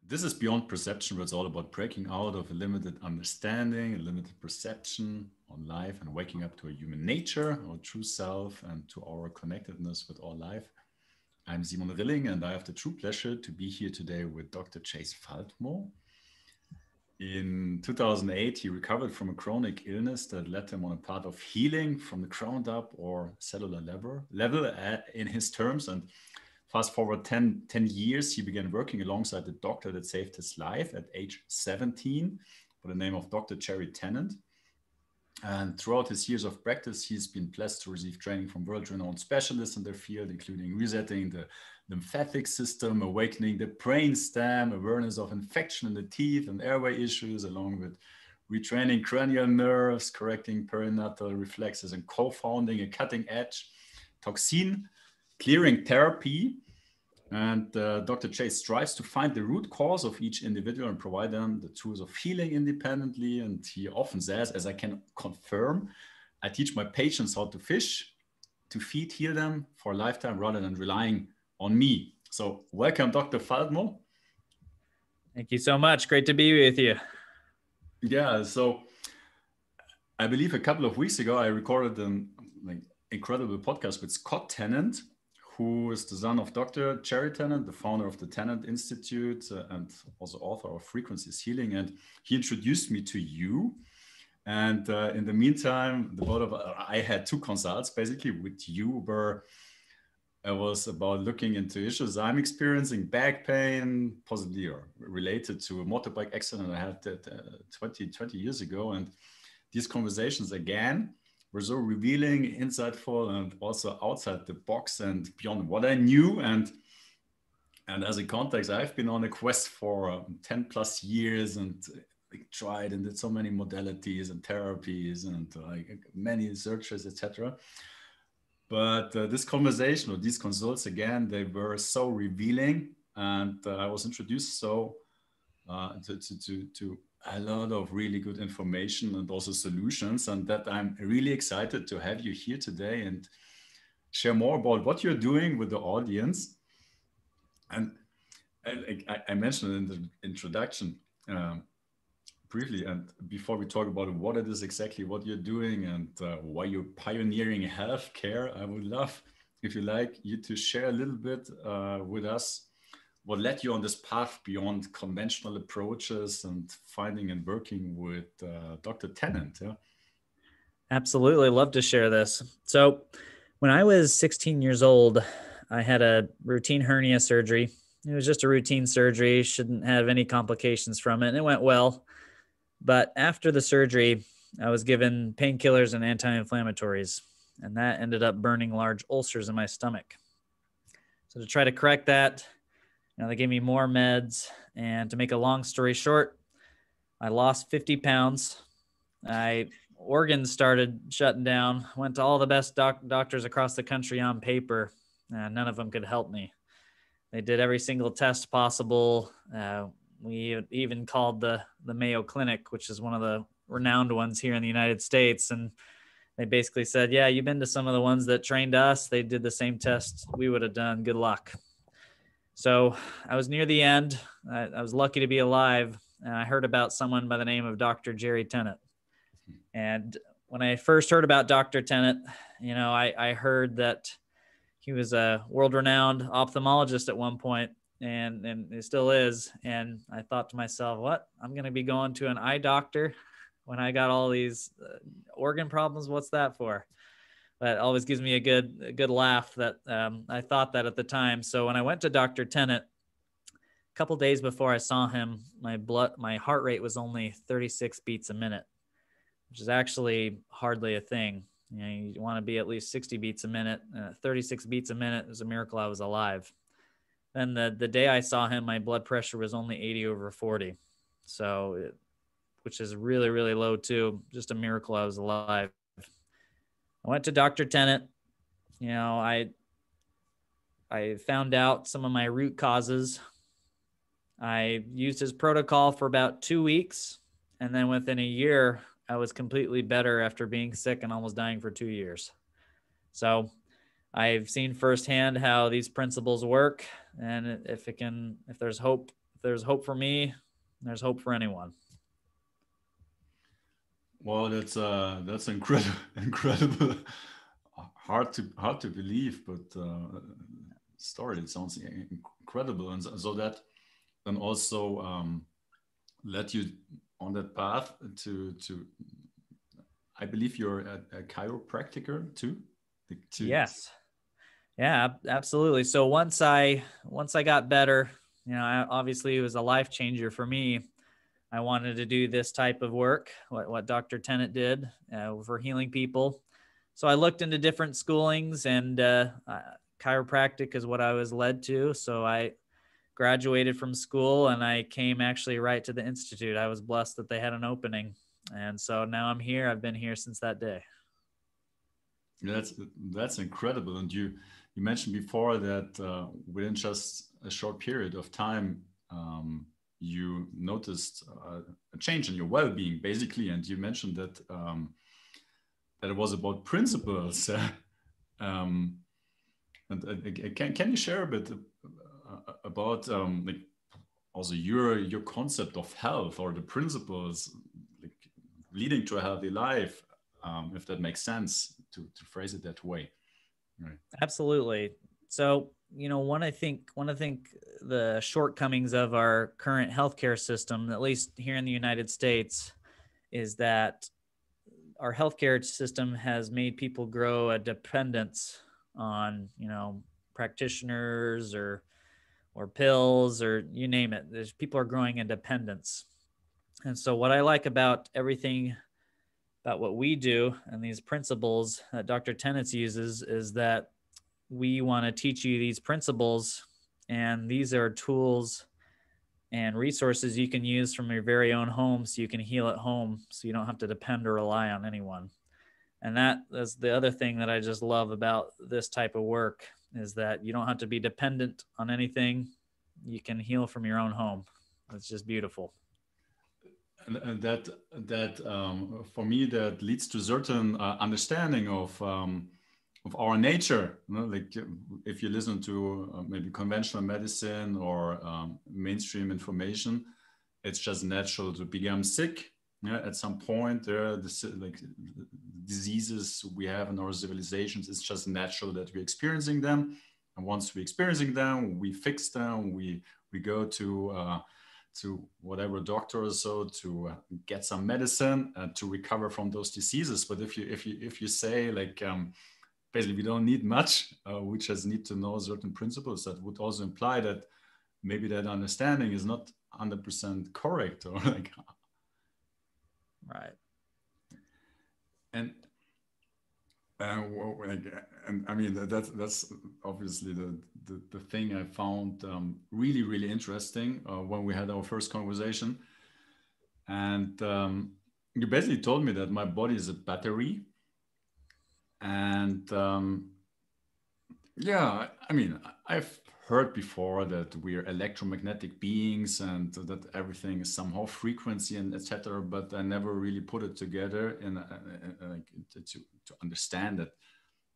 This is Beyond Perception, where it's all about breaking out of a limited understanding, a limited perception on life, and waking up to a human nature, our true self, and to our connectedness with all life. I'm Simon Rilling, and I have the true pleasure to be here today with Dr. Chase Faldmo. In 2008, he recovered from a chronic illness that led him on a path of healing from the ground up or cellular level in his terms. And fast forward 10 years, he began working alongside the doctor that saved his life at age 17 by the name of Dr. Jerry Tennant. And throughout his years of practice, he's been blessed to receive training from world-renowned specialists in their field, including resetting the lymphatic system, awakening the brainstem, awareness of infection in the teeth and airway issues, along with retraining cranial nerves, correcting perinatal reflexes, and co-founding a cutting-edge toxin clearing therapy. And Dr. Chase strives to find the root cause of each individual and provide them the tools of healing independently. And he often says, as I can confirm, I teach my patients how to fish, to feed, heal them for a lifetime rather than relying on me. So welcome, Dr. Faldmo. Thank you so much. Great to be with you. Yeah, so I believe a couple of weeks ago, I recorded an incredible podcast with Scott Tennant, who is the son of Dr. Jerry Tennant, the founder of the Tennant Institute and also author of Frequencies Healing. And he introduced me to you. And in the meantime, I had two consults basically with you where I was about looking into issues I'm experiencing, back pain, possibly or related to a motorbike accident I had 20 years ago. And these conversations again were so revealing, insightful, and also outside the box and beyond what I knew. And as a context, I've been on a quest for 10 plus years and tried and did so many modalities and therapies and many searches, etc. But this conversation or these consults, again, they were so revealing. And I was introduced to a lot of really good information and also solutions, and that I'm really excited to have you here today and share more about what you're doing with the audience. And I mentioned in the introduction briefly, and before we talk about what it is exactly what you're doing and why you're pioneering healthcare, I would love, if you like, you to share a little bit with us what led you on this path beyond conventional approaches and finding and working with Dr. Tennant. Yeah? Absolutely. Love to share this. So when I was 16 years old, I had a routine hernia surgery. It was just a routine surgery, shouldn't have any complications from it. And it went well. But after the surgery, I was given painkillers and anti-inflammatories, and that ended up burning large ulcers in my stomach. So to try to correct that, they gave me more meds, and to make a long story short, I lost 50 pounds. Organs started shutting down, went to all the best doctors across the country on paper, and none of them could help me. They did every single test possible. We even called the Mayo Clinic, which is one of the renowned ones here in the United States, and they basically said, yeah, you've been to some of the ones that trained us. They did the same tests we would have done. Good luck. So I was near the end. I was lucky to be alive. And I heard about someone by the name of Dr. Jerry Tennant. And when I first heard about Dr. Tennant, I heard that he was a world-renowned ophthalmologist at one point, and it still is. And I thought to myself, what? I'm going to be going to an eye doctor when I got all these organ problems? What's that for? That always gives me a good laugh that I thought that at the time. So when I went to Dr. Tennant, a couple days before I saw him, my heart rate was only 36 beats a minute, which is actually hardly a thing. You want to be at least 60 beats a minute. 36 beats a minute is a miracle I was alive. Then the day I saw him, my blood pressure was only 80/40. So, which is really, really low too. Just a miracle I was alive. I went to Dr. Tennant. I found out some of my root causes. I used his protocol for about 2 weeks. And then within a year, I was completely better after being sick and almost dying for 2 years. So I've seen firsthand how these principles work. And if there's hope if there's hope for me, there's hope for anyone. Well, that's incredible, incredible, hard to believe, but story. It sounds incredible, and so that then also led you on that path to. I believe you're a chiropractor too. Yes. Yeah, absolutely. So once I got better, obviously it was a life changer for me. I wanted to do this type of work, what Dr. Tennant did for healing people. So I looked into different schoolings, and chiropractic is what I was led to. So I graduated from school and I came actually right to the Institute. I was blessed that they had an opening. And so now I'm here. I've been here since that day. That's incredible. And you mentioned before that within just a short period of time, you noticed a change in your well-being, basically. And you mentioned that that it was about principles. um, and can you share a bit about like also your concept of health or the principles like leading to a healthy life, if that makes sense to phrase it that way? Right. Absolutely. So, one I think the shortcomings of our current healthcare system, at least here in the United States, is that our healthcare system has made people grow a dependence on, practitioners or pills or you name it. There's people are growing a dependence. And so what I like about everything about what we do and these principles that Dr. Tennant uses is that we want to teach you these principles, and these are tools and resources you can use from your very own home so you can heal at home so you don't have to depend or rely on anyone. And that is the other thing that I just love about this type of work is that you don't have to be dependent on anything. You can heal from your own home. It's just beautiful. And that for me that leads to certain understanding of our nature. Like if you listen to maybe conventional medicine or mainstream information, it's just natural to become sick. Yeah, at some point there are like diseases we have in our civilizations. It's just natural that we're experiencing them, and once we're experiencing them, we fix them. We go to whatever doctor or so to get some medicine to recover from those diseases. But if you say like basically we don't need much, we just need to know certain principles, that would also imply that maybe that understanding is not 100% correct or like right. And and I mean that's obviously the thing I found really really interesting when we had our first conversation, and you basically told me that my body is a battery, and yeah, I mean I've heard before that we're electromagnetic beings and that everything is somehow frequency and etc. But I never really put it together in to understand that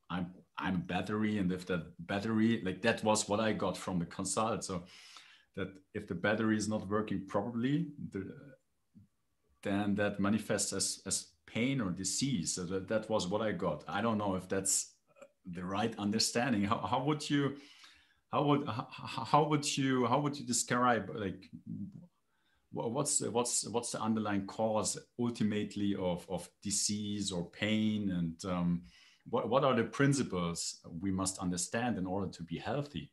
I'm a battery, and if that battery, like that was what I got from the consult. So that if the battery is not working properly, then that manifests as pain or disease. So that was what I got. I don't know if that's the right understanding. How would you describe like what's the underlying cause ultimately of disease or pain, and what are the principles we must understand in order to be healthy?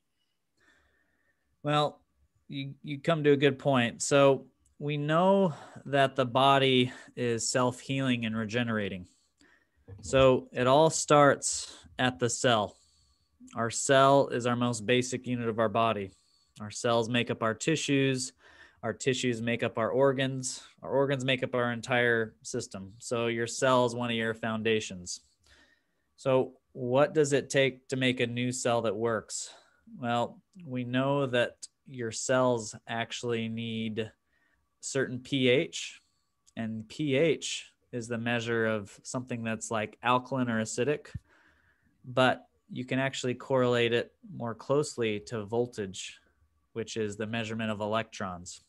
Well, you come to a good point. So we know that the body is self-healing and regenerating. So it all starts at the cell. Our cell is our most basic unit of our body. Our cells make up our tissues make up our organs make up our entire system. So your cell is one of your foundations. So what does it take to make a new cell that works? Well, we know that your cells actually need certain pH, and pH is the measure of something that's like alkaline or acidic, but you can actually correlate it more closely to voltage, which is the measurement of electrons.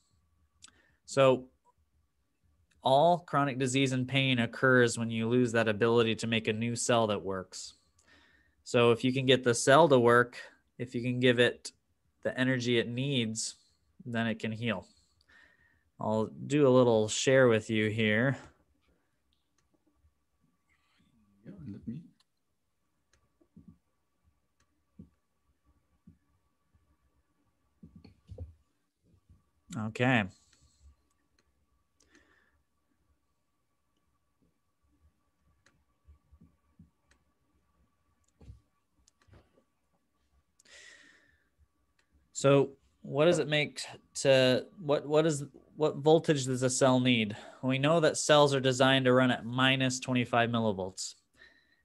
So all chronic disease and pain occurs when you lose that ability to make a new cell that works. So if you can get the cell to work, if you can give it the energy it needs, then it can heal. I'll do a little share with you here. Yeah, let me. Okay. So what does it make to, what voltage does a cell need? We know that cells are designed to run at minus 25 millivolts.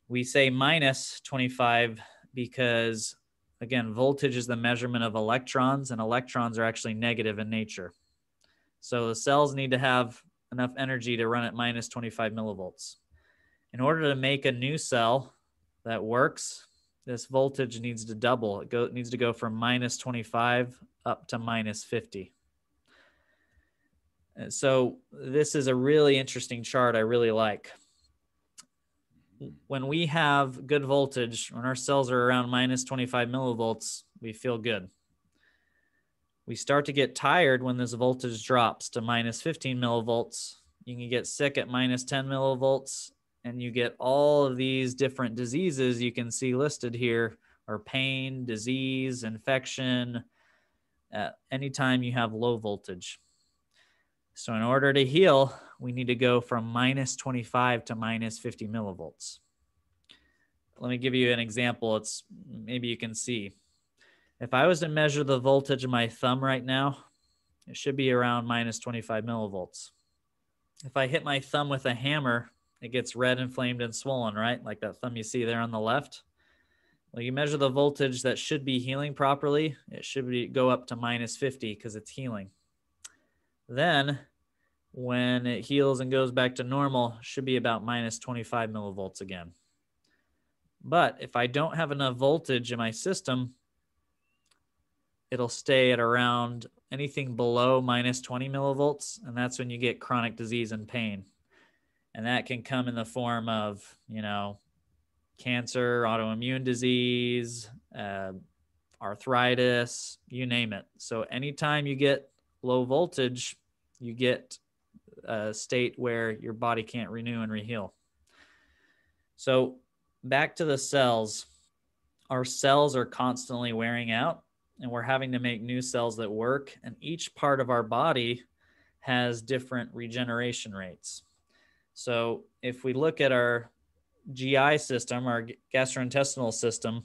We say minus 25 because, again, voltage is the measurement of electrons, and electrons are actually negative in nature. So the cells need to have enough energy to run at minus 25 millivolts. In order to make a new cell that works, this voltage needs to double. It needs to go from minus 25 up to minus 50. And so this is a really interesting chart I really like. When we have good voltage, when our cells are around minus 25 millivolts, we feel good. We start to get tired when this voltage drops to minus 15 millivolts. You can get sick at minus 10 millivolts, and you get all of these different diseases you can see listed here, or pain, disease, infection, anytime you have low voltage. So in order to heal, we need to go from minus 25 to minus 50 millivolts. Let me give you an example. Maybe you can see. If I was to measure the voltage of my thumb right now, it should be around minus 25 millivolts. If I hit my thumb with a hammer, it gets red, inflamed, and swollen, right? Like that thumb you see there on the left. Well, you measure the voltage that should be healing properly. It should go up to minus 50 because it's healing. Then when it heals and goes back to normal, it should be about minus 25 millivolts again. But if I don't have enough voltage in my system, it'll stay at around anything below minus 20 millivolts, and that's when you get chronic disease and pain. And that can come in the form of, cancer, autoimmune disease, arthritis, you name it. So anytime you get low voltage, you get a state where your body can't renew and reheal. So back to the cells. Our cells are constantly wearing out, and we're having to make new cells that work. And each part of our body has different regeneration rates. So if we look at our GI system, our gastrointestinal system,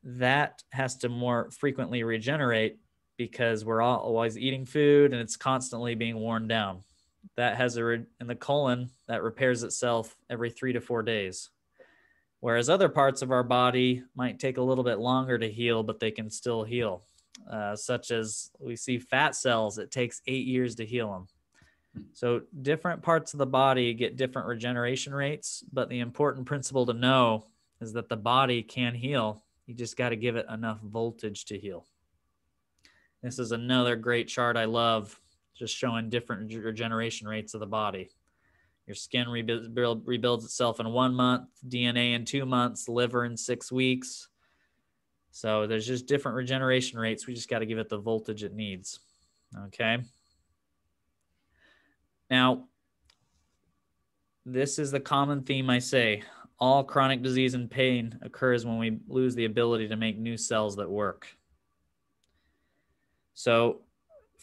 that has to more frequently regenerate because we're always eating food and it's constantly being worn down. That has in the colon that repairs itself every 3 to 4 days. Whereas other parts of our body might take a little bit longer to heal, but they can still heal. Such as we see fat cells, it takes 8 years to heal them. So different parts of the body get different regeneration rates, but the important principle to know is that the body can heal. You just got to give it enough voltage to heal. This is another great chart I love, just showing different regeneration rates of the body. Your skin rebuilds itself in 1 month, DNA in 2 months, liver in 6 weeks. So there's just different regeneration rates. We just got to give it the voltage it needs. Okay. Now, this is the common theme I say. All chronic disease and pain occurs when we lose the ability to make new cells that work. So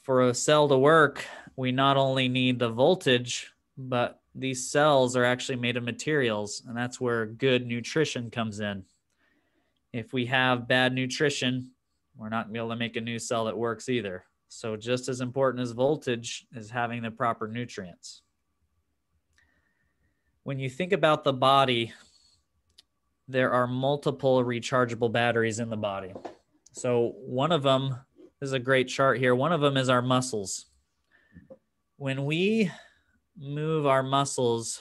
for a cell to work, we not only need the voltage, but these cells are actually made of materials, and that's where good nutrition comes in. If we have bad nutrition, we're not going to be able to make a new cell that works either. So just as important as voltage is having the proper nutrients. When you think about the body, there are multiple rechargeable batteries in the body. So one of them, this is a great chart here, one of them is our muscles. When we move our muscles,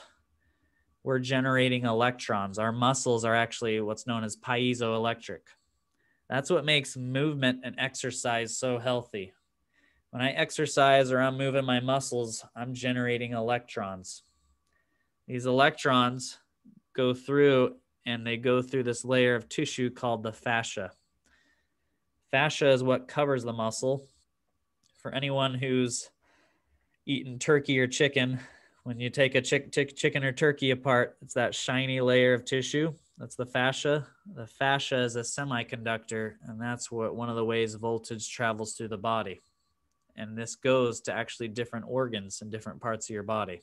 we're generating electrons. Our muscles are actually what's known as piezoelectric. That's what makes movement and exercise so healthy. When I exercise or I'm moving my muscles, I'm generating electrons. These electrons go through and they go through this layer of tissue called the fascia. Fascia is what covers the muscle. For anyone who's eaten turkey or chicken, when you take a chicken or turkey apart, it's that shiny layer of tissue. That's the fascia. The fascia is a semiconductor, and that's what one of the ways voltage travels through the body. And this goes to actually different organs in different parts of your body.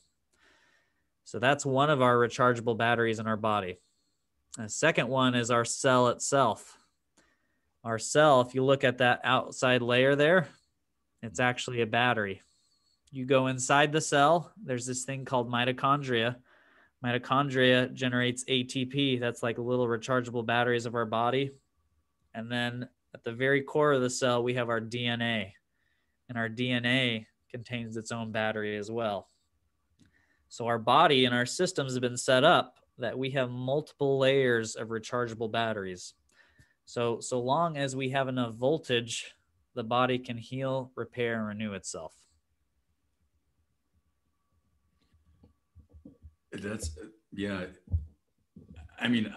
So that's one of our rechargeable batteries in our body. The second one is our cell itself. Our cell, if you look at that outside layer there, it's actually a battery. You go inside the cell, there's this thing called mitochondria. Mitochondria generates ATP. That's like little rechargeable batteries of our body. And then at the very core of the cell, we have our DNA. And our DNA contains its own battery as well. So our body and our systems have been set up that we have multiple layers of rechargeable batteries. So long as we have enough voltage, the body can heal, repair, and renew itself. That's, yeah. I mean,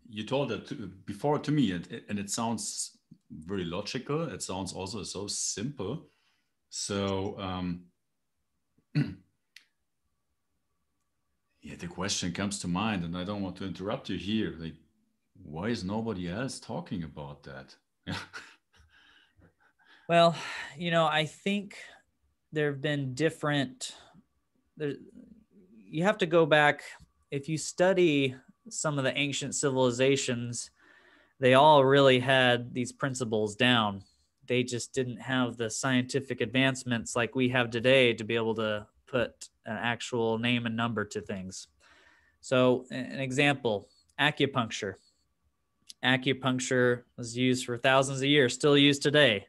you told that before to me, and it sounds very logical. It sounds also so simple. So, yeah, the question comes to mind, and I don't want to interrupt you here. Like, why is nobody else talking about that? Well, I think there have been you have to go back. If you study some of the ancient civilizations, they all really had these principles down. They just didn't have the scientific advancements like we have today to be able to put an actual name and number to things. So an example, acupuncture. Acupuncture was used for thousands of years, still used today,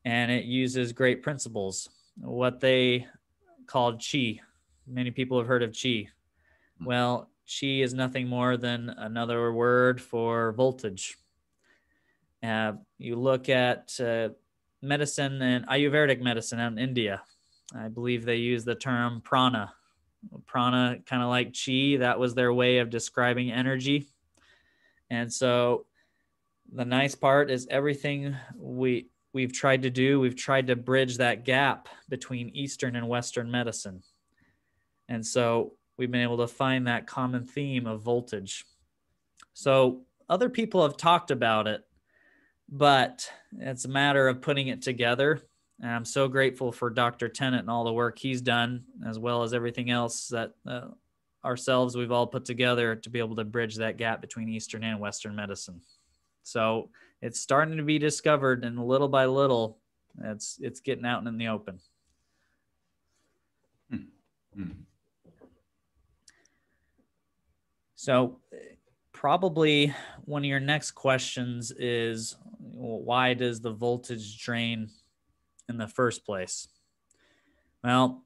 and it uses great principles. What they called qi. Many people have heard of qi. Well, qi is nothing more than another word for voltage. You look at medicine and Ayurvedic medicine out in India. I believe they use the term prana. Prana, kind of like chi, that was their way of describing energy. And so the nice part is everything we've tried to do, we've tried to bridge that gap between Eastern and Western medicine. And so we've been able to find that common theme of voltage. So other people have talked about it, but it's a matter of putting it together. And I'm so grateful for Dr. Tennant and all the work he's done, as well as everything else that ourselves we've all put together to be able to bridge that gap between Eastern and Western medicine. So it's starting to be discovered, and little by little, it's getting out in the open. Mm-hmm. So probably one of your next questions is, why does the voltage drain in the first place? Well,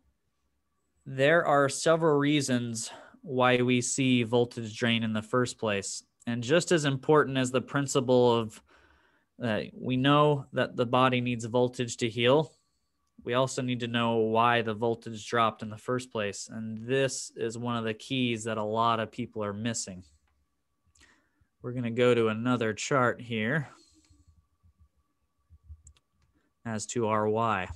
there are several reasons why we see voltage drain in the first place. And just as important as the principle of we know that the body needs voltage to heal, we also need to know why the voltage dropped in the first place. And this is one of the keys that a lot of people are missing. We're going to go to another chart here as to our why.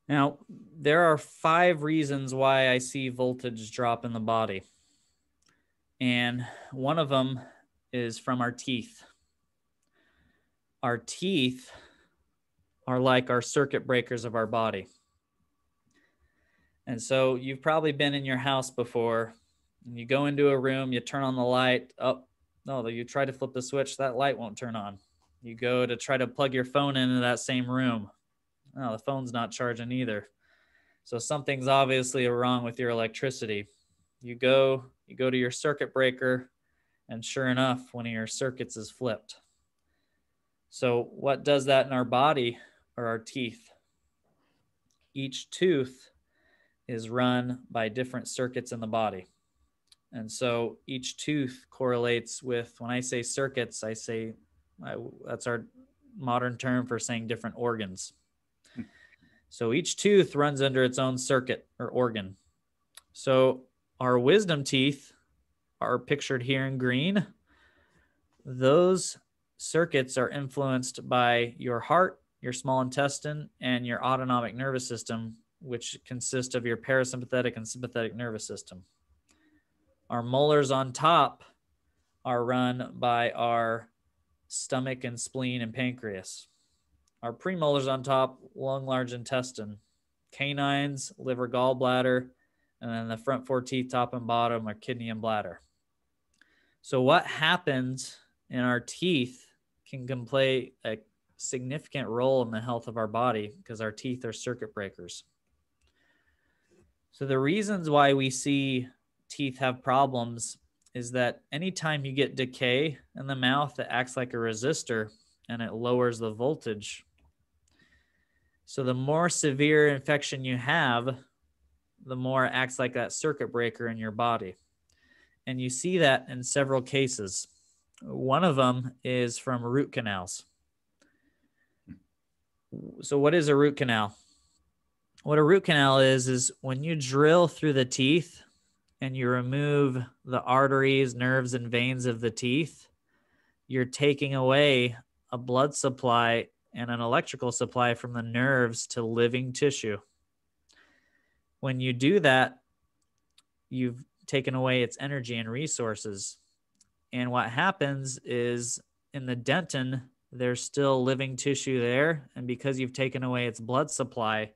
Now, there are 5 reasons why I see voltage drop in the body. And one of them is from our teeth. Our teeth are like our circuit breakers of our body. And so you've probably been in your house before, and you go into a room, you turn on the light. Oh, no, you try to flip the switch, that light won't turn on. You go to try to plug your phone into that same room. Oh, the phone's not charging either. So something's obviously wrong with your electricity. You go to your circuit breaker, and sure enough, one of your circuits is flipped. So what does that in our body are our teeth. Each tooth is run by different circuits in the body. And so each tooth correlates with, when I say circuits, that's our modern term for saying different organs. So each tooth runs under its own circuit or organ. So our wisdom teeth are pictured here in green. Those circuits are influenced by your heart, your small intestine, and your autonomic nervous system, which consists of your parasympathetic and sympathetic nervous system. Our molars on top are run by our stomach and spleen and pancreas. Our premolars on top, lung, large intestine. Canines, liver, gallbladder, and then the front four teeth, top and bottom, are kidney and bladder. So what happens in our teeth can play a significant role in the health of our body, because our teeth are circuit breakers. So the reasons why we see teeth have problems is that anytime you get decay in the mouth, it acts like a resistor and it lowers the voltage. So the more severe infection you have, the more it acts like that circuit breaker in your body. And you see that in several cases. One of them is from root canals. So what is a root canal? What a root canal is when you drill through the teeth and you remove the arteries, nerves, and veins of the teeth, you're taking away a blood supply and an electrical supply from the nerves to living tissue. When you do that, you've taken away its energy and resources. And what happens is in the dentin, there's still living tissue there. And because you've taken away its blood supply,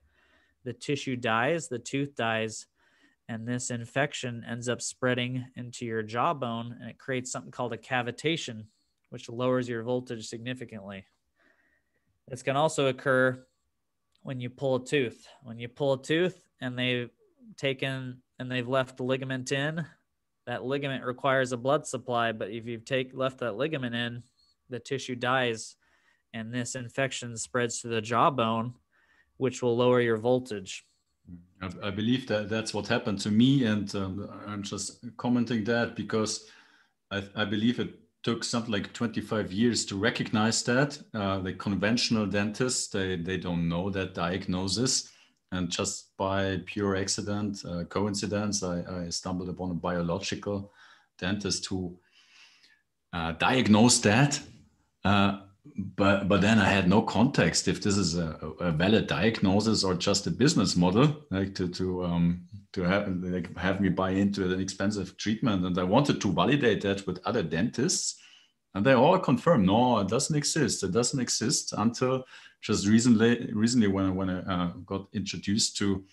the tissue dies, the tooth dies, and this infection ends up spreading into your jawbone, and it creates something called a cavitation, which lowers your voltage significantly. This can also occur when you pull a tooth. When you pull a tooth and they've left the ligament in, that ligament requires a blood supply, but if you've left that ligament in, the tissue dies, and this infection spreads to the jawbone, which will lower your voltage. I believe that that's what happened to me, and I'm just commenting that because I believe it took something like 25 years to recognize that. The conventional dentists, they don't know that diagnosis. And just by pure accident, coincidence, I stumbled upon a biological dentist who diagnosed that. But then I had no context if this is a valid diagnosis or just a business model, like to have me buy into an expensive treatment. And I wanted to validate that with other dentists, and they all confirmed, no, it doesn't exist. It doesn't exist until just recently when I got introduced to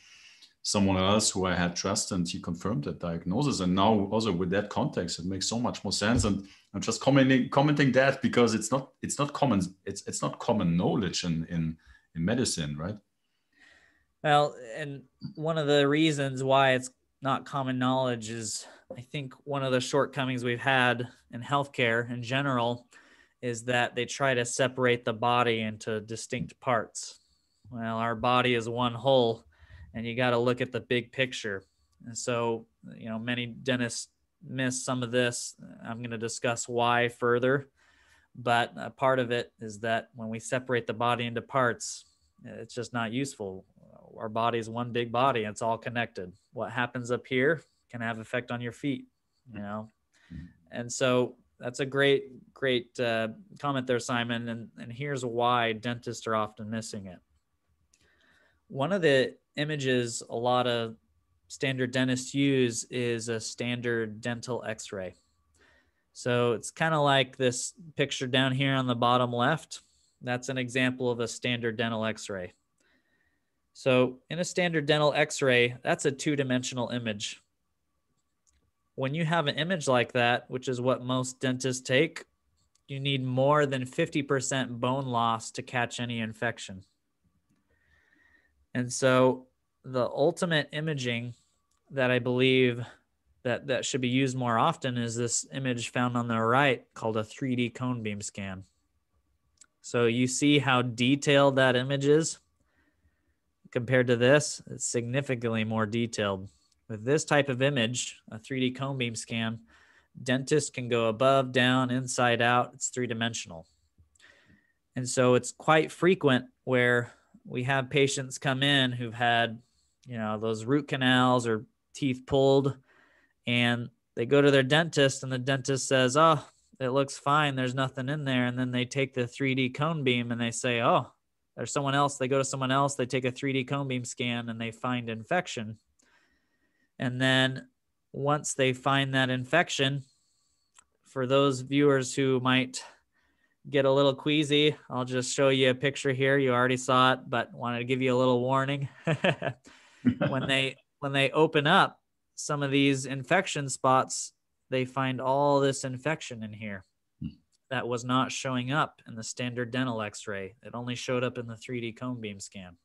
someone else who I had trust, and he confirmed that diagnosis. And now also with that context, it makes so much more sense. And I'm just commenting that because it's not common knowledge in medicine, right? Well, and one of the reasons why it's not common knowledge is, I think one of the shortcomings we've had in healthcare in general is that they try to separate the body into distinct parts. Well, our body is one whole, and you got to look at the big picture. And so, many dentists miss some of this. I'm going to discuss why further, but a part of it is that when we separate the body into parts, it's just not useful. Our body is one big body, and it's all connected. What happens up here can have effect on your feet, And so that's a great comment there, Simon. And here's why dentists are often missing it. One of the images a lot of standard dentists use is a standard dental x-ray. So it's kind of like this picture down here on the bottom left. That's an example of a standard dental x-ray. So in a standard dental x-ray, that's a two-dimensional image. When you have an image like that, which is what most dentists take, you need more than 50% bone loss to catch any infection. And so the ultimate imaging that I believe that should be used more often is this image found on the right called a 3D cone beam scan. So you see how detailed that image is compared to this. It's significantly more detailed. With this type of image, a 3D cone beam scan, dentists can go above, down, inside out. It's three-dimensional. And so it's quite frequent where we have patients come in who've had, those root canals or teeth pulled, and they go to their dentist and the dentist says, "Oh, it looks fine. There's nothing in there." And then they take the 3D cone beam and they say, "Oh, there's someone else." They go to someone else, they take a 3D cone beam scan and they find infection. And then once they find that infection, for those viewers who might get a little queasy, I'll just show you a picture here. You already saw it, but wanted to give you a little warning. When they open up some of these infection spots, they find all this infection in here that was not showing up in the standard dental x-ray. It only showed up in the 3D cone beam scan.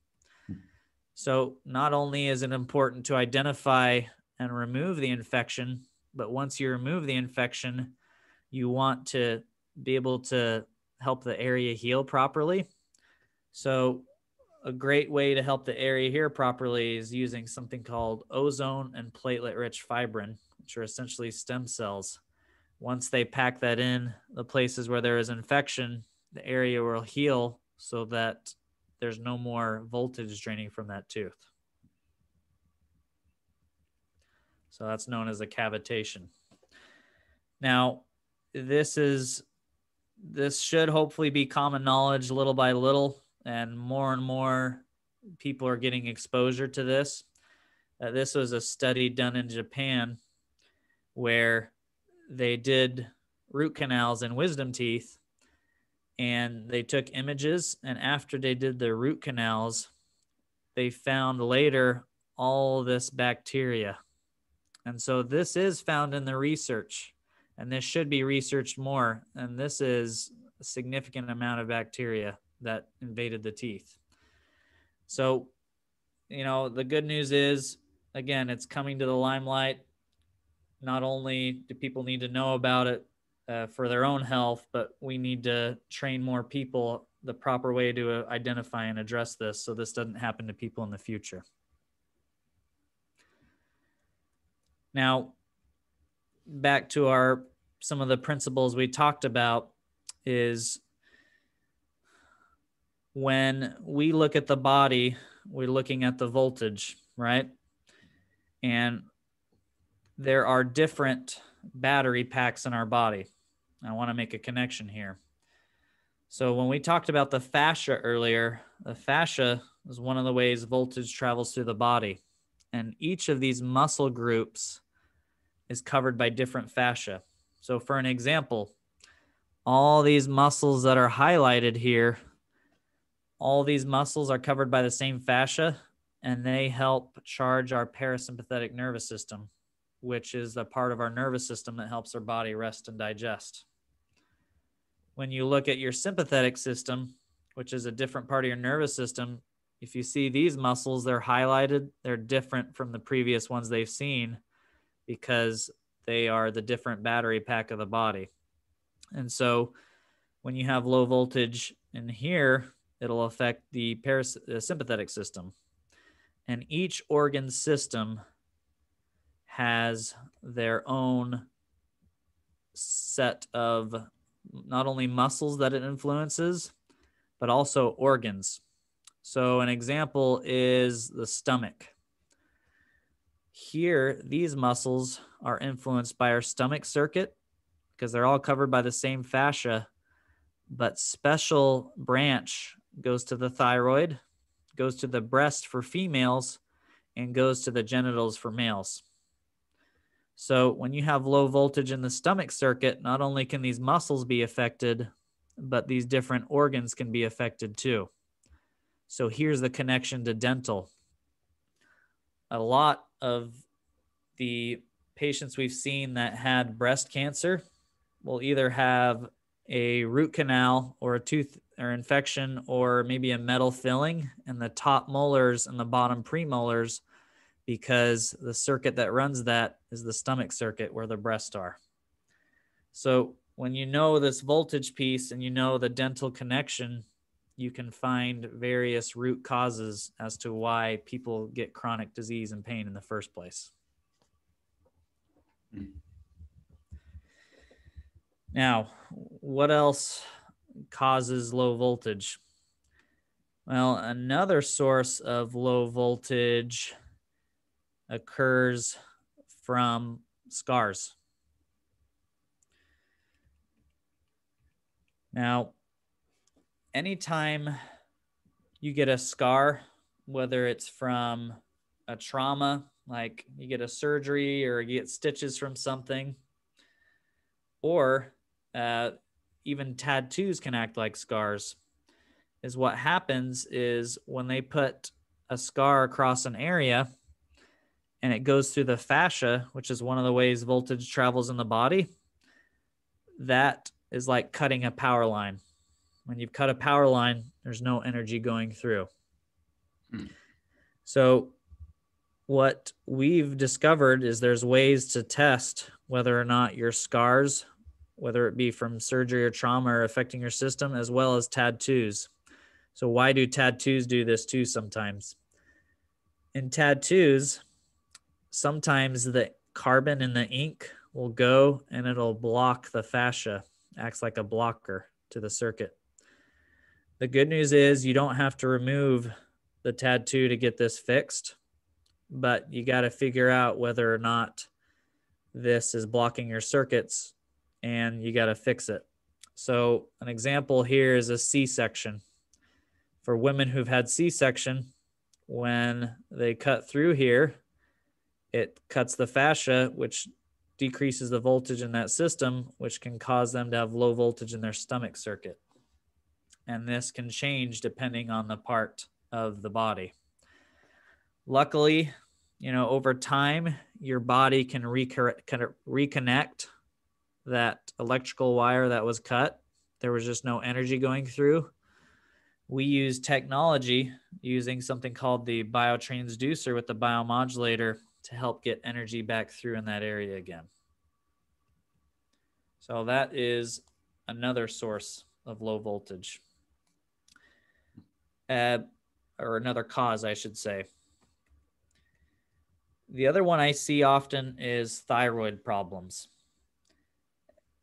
So not only is it important to identify and remove the infection, but once you remove the infection, you want to be able to help the area heal properly. So a great way to help the area heal properly is using something called ozone and platelet-rich fibrin, which are essentially stem cells. Once they pack that in the places where there is infection, the area will heal so that there's no more voltage draining from that tooth. So that's known as a cavitation. Now, this should hopefully be common knowledge little by little, and more people are getting exposure to this. This was a study done in Japan where they did root canals in wisdom teeth, and they took images, and after they did the root canals, they found later all this bacteria. And so this is found in the research, and this should be researched more. And this is a significant amount of bacteria that invaded the teeth. So, the good news is, again, it's coming to the limelight. Not only do people need to know about it for their own health, but we need to train more people the proper way to identify and address this so this doesn't happen to people in the future. Now, back to some of the principles we talked about is when we look at the body, we're looking at the voltage, right? And there are different battery packs in our body. I want to make a connection here. So when we talked about the fascia earlier, the fascia is one of the ways voltage travels through the body. And each of these muscle groups is covered by different fascia. So for an example, all these muscles that are highlighted here, all these muscles are covered by the same fascia, and they help charge our parasympathetic nervous system, which is the part of our nervous system that helps our body rest and digest. When you look at your sympathetic system, which is a different part of your nervous system, if you see these muscles, they're highlighted, they're different from the previous ones they've seen because they are the different battery pack of the body. And so when you have low voltage in here, it'll affect the sympathetic system. And each organ system has their own set of not only muscles that it influences, but also organs. So an example is the stomach. Here, these muscles are influenced by our stomach circuit because they're all covered by the same fascia, but special branch goes to the thyroid, goes to the breast for females, and goes to the genitals for males. So when you have low voltage in the stomach circuit, not only can these muscles be affected, but these different organs can be affected too. So here's the connection to dental. A lot of the patients we've seen that had breast cancer will either have a root canal or a tooth or infection or maybe a metal filling in the top molars and the bottom premolars, because the circuit that runs that is the stomach circuit where the breasts are. So when you know this voltage piece and you know the dental connection, you can find various root causes as to why people get chronic disease and pain in the first place. Now, what else causes low voltage? Well, another source of low voltage occurs from scars. Now, anytime you get a scar, whether it's from a trauma, like you get a surgery or you get stitches from something, or even tattoos can act like scars, is what happens is when they put a scar across an area and it goes through the fascia, which is one of the ways voltage travels in the body, that is like cutting a power line. When you've cut a power line, there's no energy going through. So what we've discovered is there's ways to test whether or not your scars, whether it be from surgery or trauma, are affecting your system, as well as tattoos. So why do tattoos do this too sometimes? In tattoos, sometimes the carbon in the ink will go and it'll block the fascia, acts like a blocker to the circuit. The good news is you don't have to remove the tattoo to get this fixed, but you got to figure out whether or not this is blocking your circuits, and you got to fix it. So an example here is a C-section. For women who've had C-section, when they cut through here, it cuts the fascia, which decreases the voltage in that system, which can cause them to have low voltage in their stomach circuit. And this can change depending on the part of the body. Luckily, over time, your body can reconnect that electrical wire that was cut. There was just no energy going through. We use technology using something called the biotransducer with the biomodulator to help get energy back through in that area again. So that is another source of low voltage. Or another cause, I should say. The other one I see often is thyroid problems.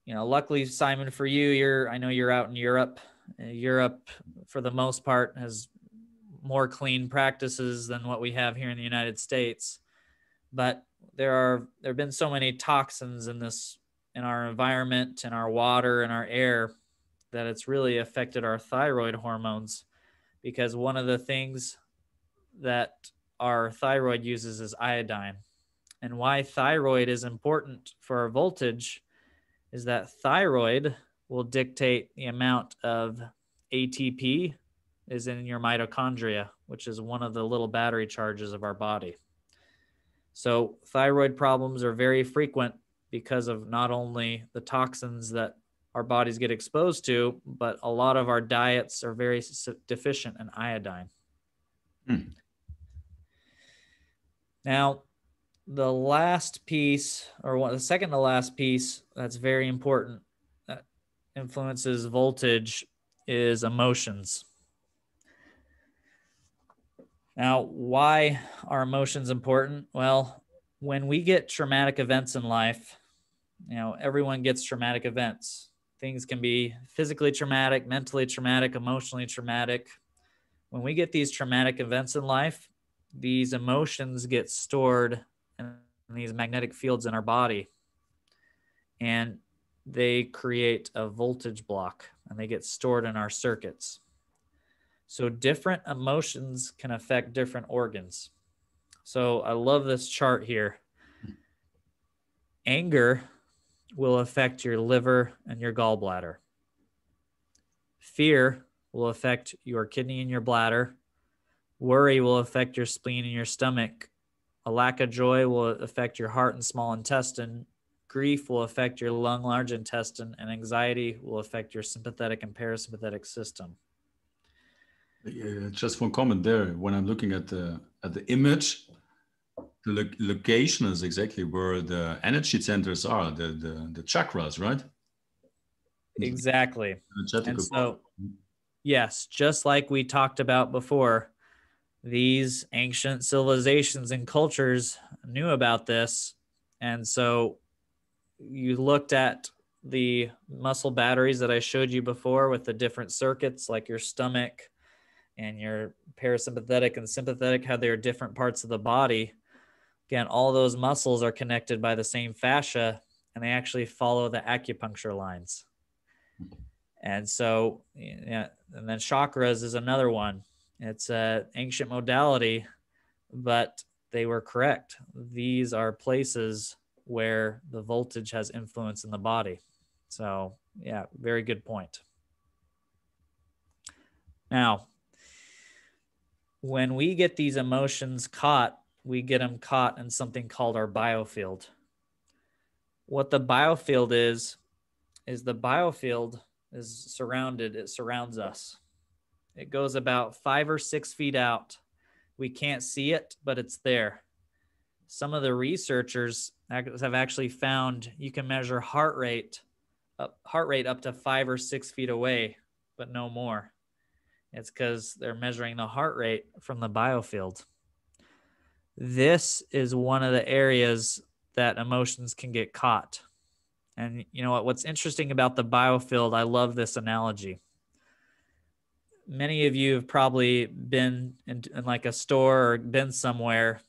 Luckily, Simon, for you, I know you're out in Europe. Europe, for the most part, has more clean practices than what we have here in the United States. But there have been so many toxins in our environment, in our water, in our air, that it's really affected our thyroid hormones, because one of the things that our thyroid uses is iodine. And why thyroid is important for our voltage is that thyroid will dictate the amount of ATP is in your mitochondria, which is one of the little battery charges of our body. So thyroid problems are very frequent because of not only the toxins that our bodies get exposed to, but a lot of our diets are very deficient in iodine. Now, the last piece, or the second to last piece that's very important that influences voltage is emotions. Now, why are emotions important? Well, when we get traumatic events in life, everyone gets traumatic events. Things can be physically traumatic, mentally traumatic, emotionally traumatic. When we get these traumatic events in life, these emotions get stored in these magnetic fields in our body, and they create a voltage block, and they get stored in our circuits. So different emotions can affect different organs. So I love this chart here. Anger will affect your liver and your gallbladder. Fear will affect your kidney and your bladder. Worry will affect your spleen and your stomach. A lack of joy will affect your heart and small intestine. Grief will affect your lung, large intestine, and anxiety will affect your sympathetic and parasympathetic system. Just one comment there. When I'm looking at the image, the location is exactly where the energy centers are, the chakras, right? Exactly. energetic. And so, yes, just like we talked about before, these ancient civilizations and cultures knew about this. And so you looked at the muscle batteries that I showed you before with the different circuits, like your stomach and your parasympathetic and sympathetic, how they're different parts of the body. Again, all those muscles are connected by the same fascia, and they actually follow the acupuncture lines. And so, yeah, and then chakras is another one. It's an ancient modality, but they were correct. These are places where the voltage has influence in the body. So, yeah, very good point. Now, when we get these emotions caught, we get them caught in something called our biofield. What the biofield is the biofield is surrounded, it surrounds us. It goes about 5 or 6 feet out. We can't see it, but it's there. Some of the researchers have actually found you can measure heart rate up to 5 or 6 feet away, but no more. It's because they're measuring the heart rate from the biofield. This is one of the areas that emotions can get caught. And you know what? What's interesting about the biofield, I love this analogy. Many of you have probably been in like a store or been somewhere,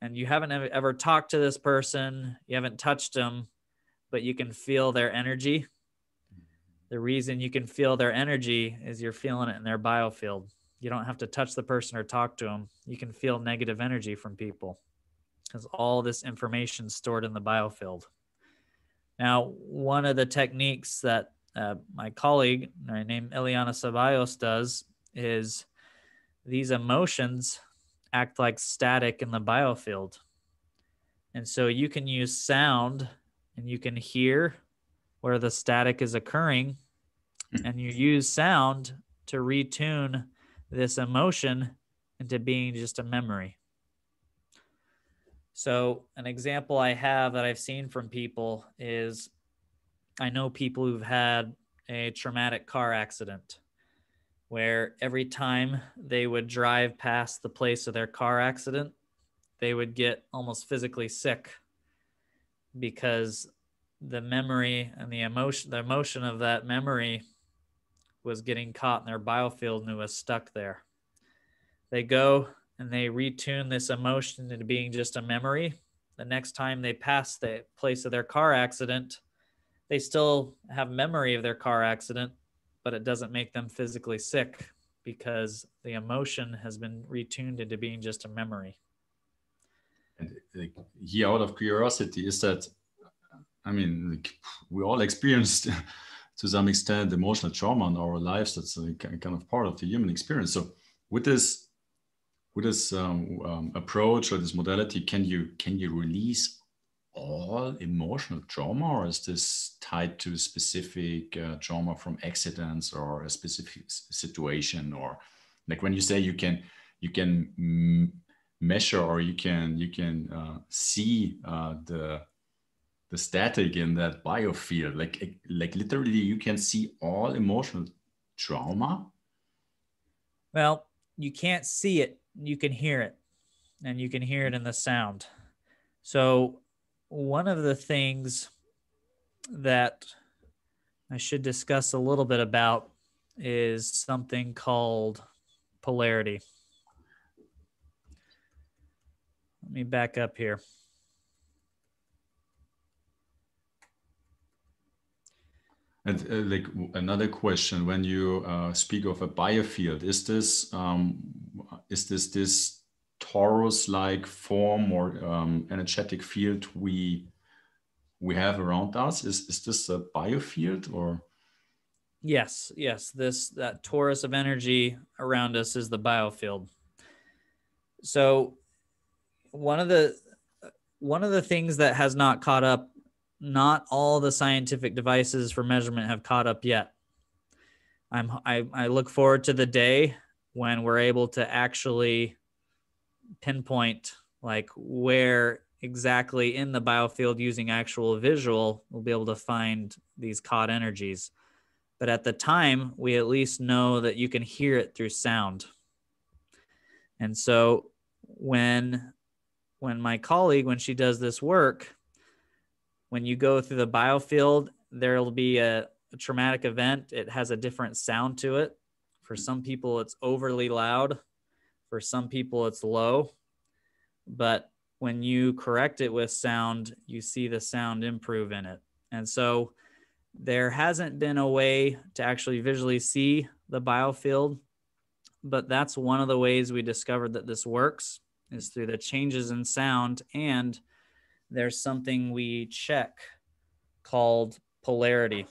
and you haven't ever talked to this person, you haven't touched them, but you can feel their energy. The reason you can feel their energy is you're feeling it in their biofield. You don't have to touch the person or talk to them. You can feel negative energy from people because all this information is stored in the biofield. Now, one of the techniques that my colleague named Eliana Ceballos does is these emotions act like static in the biofield. And so you can use sound and you can hear where the static is occurring, and you use sound to retune this emotion into being just a memory. So an example I have that I've seen from people is I know people who've had a traumatic car accident where every time they would drive past the place of their car accident, they would get almost physically sick because the memory and the emotion of that memory was getting caught in their biofield and it was stuck there. They go and they retune this emotion into being just a memory. The next time they pass the place of their car accident, they still have memory of their car accident, but it doesn't make them physically sick because the emotion has been retuned into being just a memory. And here, out of curiosity, is that, I mean, like, we all experienced to some extent emotional trauma in our lives. That's a kind of part of the human experience. So with this approach or this modality, can you release all emotional trauma, or is this tied to specific trauma from accidents or a specific situation? Or like when you say you can measure, or you can see the static in that biofield, like literally you can see all emotional trauma? Well, you can't see it, you can hear it, and you can hear it in the sound. So one of the things that I should discuss a little bit about is something called polarity. Let me back up here. And like another question, when you speak of a biofield, is this torus-like form or energetic field we have around us? Is this a biofield or? Yes, that torus of energy around us is the biofield. So one of the things that has not caught up, not all the scientific devices for measurement have caught up yet. I look forward to the day when we're able to actually pinpoint like where exactly in the biofield using actual visual we'll be able to find these caught energies. but at the time, we at least know that you can hear it through sound. And so when my colleague, when she does this work, when you go through the biofield, there'll be a traumatic event. It has a different sound to it. For some people, it's overly loud. For some people, it's low. But when you correct it with sound, you see the sound improve in it. And so there hasn't been a way to actually visually see the biofield, but that's one of the ways we discovered that this works, is through the changes in sound. And there's something we check called polarity.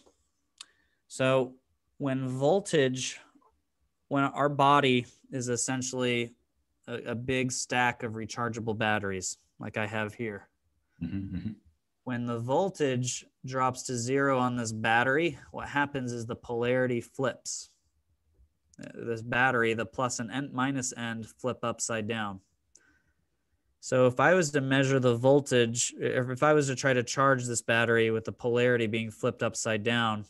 So when our body is essentially a big stack of rechargeable batteries, like I have here. Mm-hmm. When the voltage drops to 0 on this battery, what happens is the polarity flips. This battery, the plus and minus end, flip upside down. So if I was to measure the voltage, or if I was to try to charge this battery with the polarity being flipped upside down,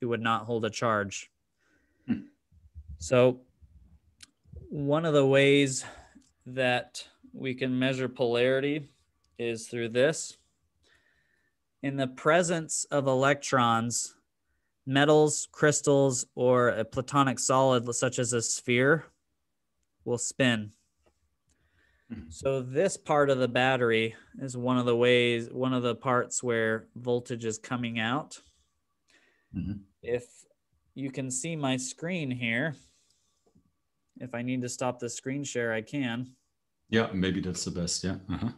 it would not hold a charge. So one of the ways that we can measure polarity is through this. In the presence of electrons, metals, crystals, or a platonic solid such as a sphere will spin. So this part of the battery is one of the parts where voltage is coming out. Mm-hmm. If you can see my screen here, if I need to stop the screen share, I can. Yeah, maybe that's the best. Yeah. Uh-huh.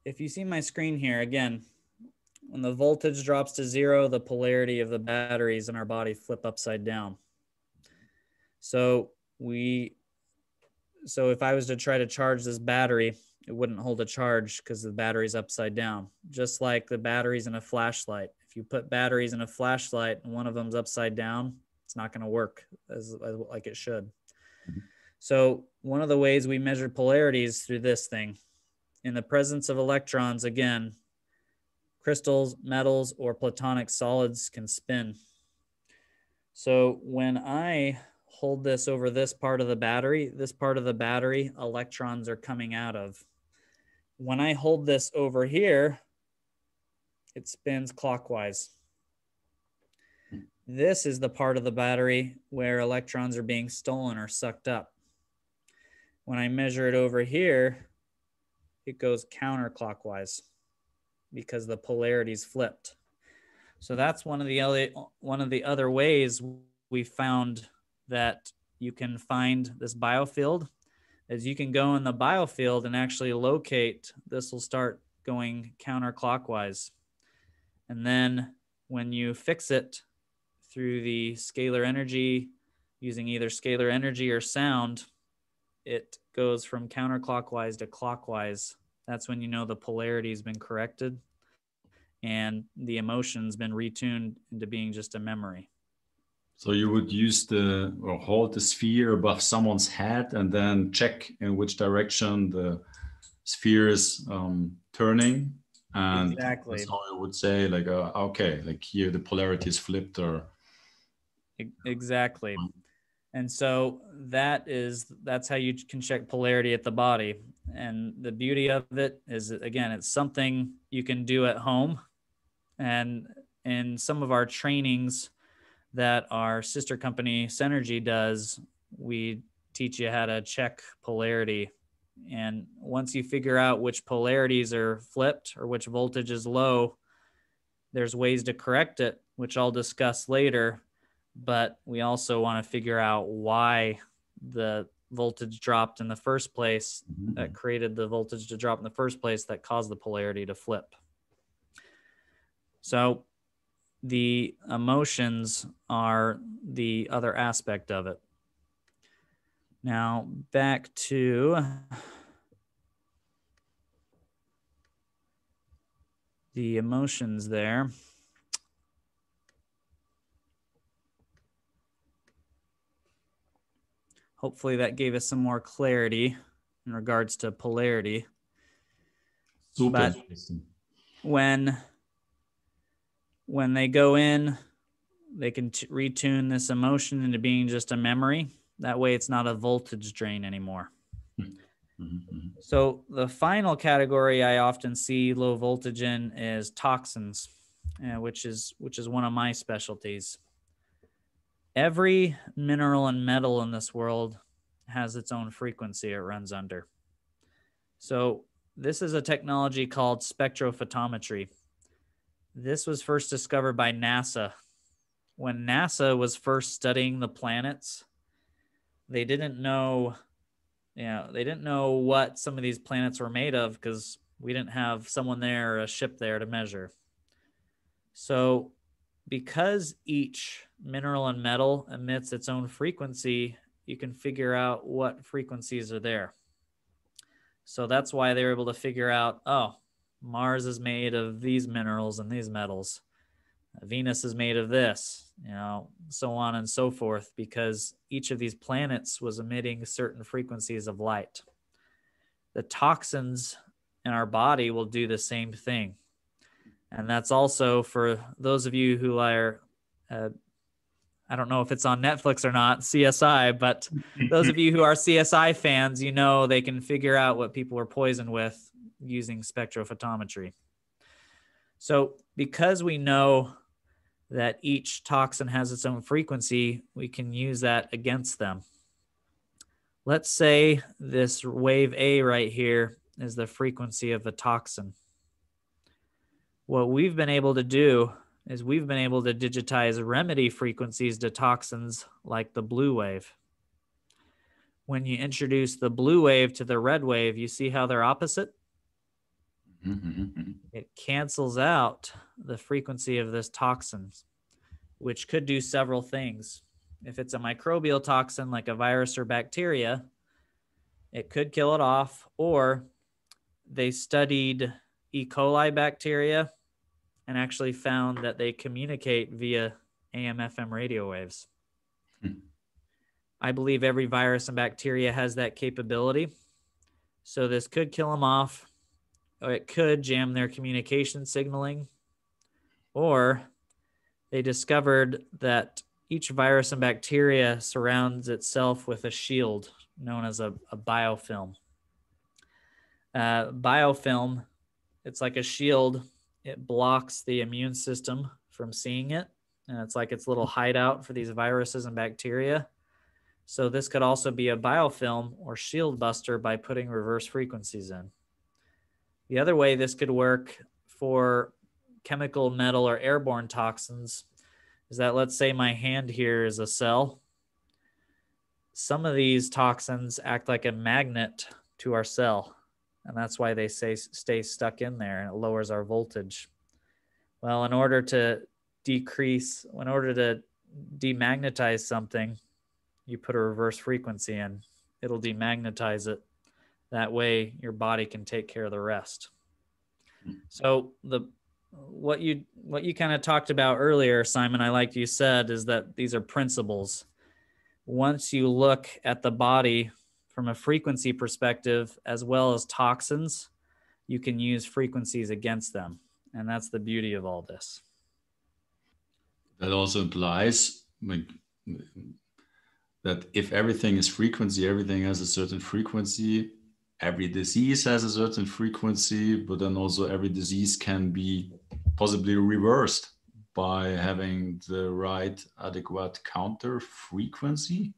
If you see my screen here, again, when the voltage drops to 0, the polarity of the batteries in our body flip upside down. So if I was to try to charge this battery, it wouldn't hold a charge because the battery's upside down. Just like the batteries in a flashlight. If you put batteries in a flashlight and one of them's upside down, it's not going to work like it should. Mm-hmm. So one of the ways we measure polarity is through this thing. In the presence of electrons, again, crystals, metals, or platonic solids can spin. So when I hold this over this part of the battery, electrons are coming out of. When I hold this over here, it spins clockwise. This is the part of the battery where electrons are being stolen or sucked up. When I measure it over here, it goes counterclockwise because the polarity is flipped. So that's one of the other ways we found that you can find this biofield, is you can go in the biofield and actually locate. This will start going counterclockwise. And then when you fix it through the scalar energy, using either scalar energy or sound, it goes from counterclockwise to clockwise. That's when you know the polarity has been corrected and the emotion's been retuned into being just a memory. So you would use or hold the sphere above someone's head and then check in which direction the sphere is turning. And exactly. That's how you would say, like, okay, like here the polarity is flipped, or exactly. And so that's how you can check polarity at the body. And the beauty of it is, again, it's something you can do at home. And in some of our trainings that our sister company Synergy does, we teach you how to check polarity. And once you figure out which polarities are flipped or which voltage is low, there's ways to correct it, which I'll discuss later. But we also want to figure out why the voltage dropped in the first place, that created the voltage to drop in the first place, that caused the polarity to flip. So the emotions are the other aspect of it. Now back to the emotions there. Hopefully that gave us some more clarity. in regards to polarity. Super But interesting. when they go in, they can retune this emotion into being just a memory. That way it's not a voltage drain anymore. So the final category I often see low voltage in is toxins, which is one of my specialties. Every mineral and metal in this world has its own frequency it runs under. So this is a technology called spectrophotometry. This was first discovered by NASA. When NASA was first studying the planets, they didn't know what some of these planets were made of because we didn't have someone there or a ship there to measure. So because each mineral and metal emits its own frequency, you can figure out what frequencies are there. So that's why they were able to figure out, oh, Mars is made of these minerals and these metals. Venus is made of this, so on and so forth, because each of these planets was emitting certain frequencies of light. The toxins in our body will do the same thing. And that's also for those of you who are, I don't know if it's on Netflix or not, CSI, but those of you who are CSI fans, they can figure out what people were poisoned with using spectrophotometry. So because we know that each toxin has its own frequency, we can use that against them. Let's say this wave A right here is the frequency of a toxin. What we've been able to do is we've been able to digitize remedy frequencies to toxins like the blue wave. When you introduce the blue wave to the red wave, you see how they're opposite? It cancels out the frequency of this toxin, which could do several things. If it's a microbial toxin like a virus or bacteria, it could kill it off. Or they studied E. coli bacteria and actually found that they communicate via AM/FM radio waves. I believe every virus and bacteria has that capability. So this could kill them off, or it could jam their communication signaling, or they discovered that each virus and bacteria surrounds itself with a shield known as a biofilm. Biofilm, it's like a shield. It blocks the immune system from seeing it. And it's like its little hideout for these viruses and bacteria. So this could also be a biofilm or shield buster by putting reverse frequencies in. The other way this could work for chemical, metal, or airborne toxins is that, let's say my hand here is a cell. Some of these toxins act like a magnet to our cell, and that's why they stay stuck in there, and it lowers our voltage. Well, in order to demagnetize something, you put a reverse frequency in. It'll demagnetize it. That way your body can take care of the rest. So what you kind of talked about earlier, Simon, I like you said, is that these are principles. Once you look at the body from a frequency perspective, as well as toxins, you can use frequencies against them. And that's the beauty of all this. That also implies that if everything is frequency, everything has a certain frequency. Every disease has a certain frequency, but then also every disease can be possibly reversed by having the right adequate counter frequency.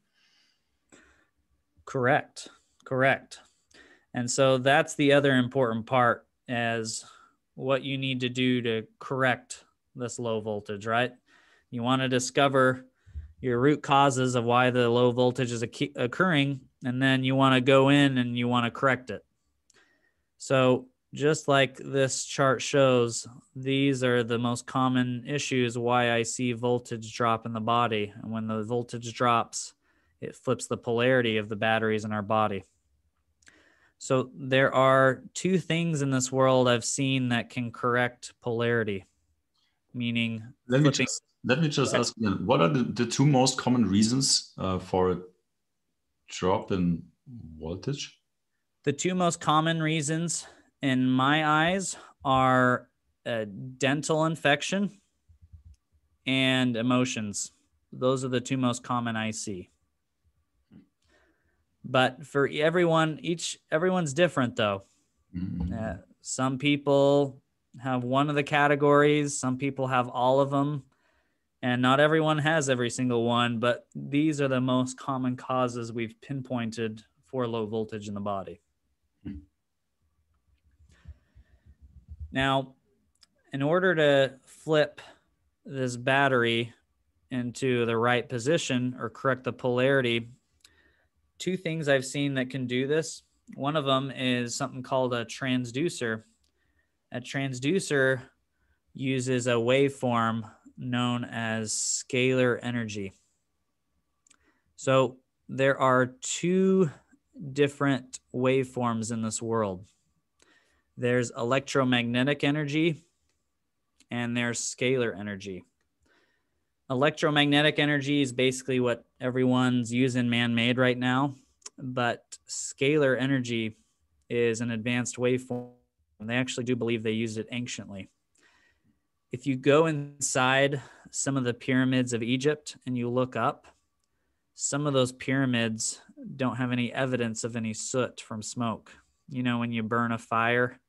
Correct. And so that's the other important part, as what you need to do to correct this low voltage, right? You want to discover your root causes of why the low voltage is occurring, and then you want to go in and you want to correct it. So just like this chart shows, these are the most common issues why I see voltage drop in the body. And when the voltage drops, it flips the polarity of the batteries in our body. So there are two things in this world I've seen that can correct polarity, meaning let me just ask you, what are the two most common reasons for a drop in voltage? The two most common reasons in my eyes are dental infection and emotions. Those are the two most common I see. But for everyone, everyone's different though. Some people have one of the categories, some people have all of them, and not everyone has every single one, but these are the most common causes we've pinpointed for low voltage in the body. Now, in order to flip this battery into the right position or correct the polarity, two things I've seen that can do this. One of them is something called a transducer. A transducer uses a waveform known as scalar energy. So there are two different waveforms in this world. There's electromagnetic energy and there's scalar energy. Electromagnetic energy is basically what everyone's using man-made right now, but scalar energy is an advanced waveform. They actually do believe they used it anciently. If you go inside some of the pyramids of Egypt and you look up, some of those pyramids don't have any evidence of any soot from smoke. You know, when you burn a fire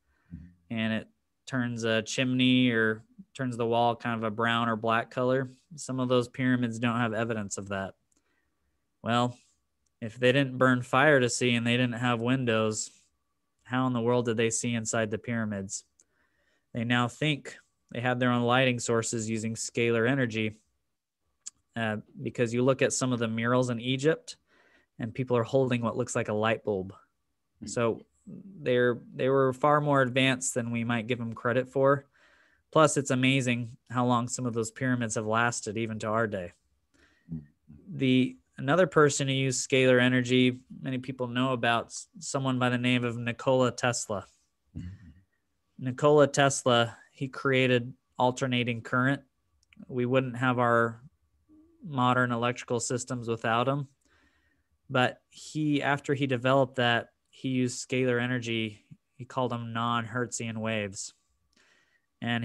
and it turns a chimney or turns the wall kind of a brown or black color, some of those pyramids don't have evidence of that. Well, if they didn't burn fire to see and they didn't have windows, how in the world did they see inside the pyramids? They now think they had their own lighting sources using scalar energy, because you look at some of the murals in Egypt and people are holding what looks like a light bulb. So they were far more advanced than we might give them credit for. Plus, it's amazing how long some of those pyramids have lasted even to our day. Another person who used scalar energy, many people know about, someone by the name of Nikola Tesla. Nikola Tesla, he created alternating current. We wouldn't have our modern electrical systems without him. But after he developed that, he used scalar energy. He called them non-Hertzian waves. And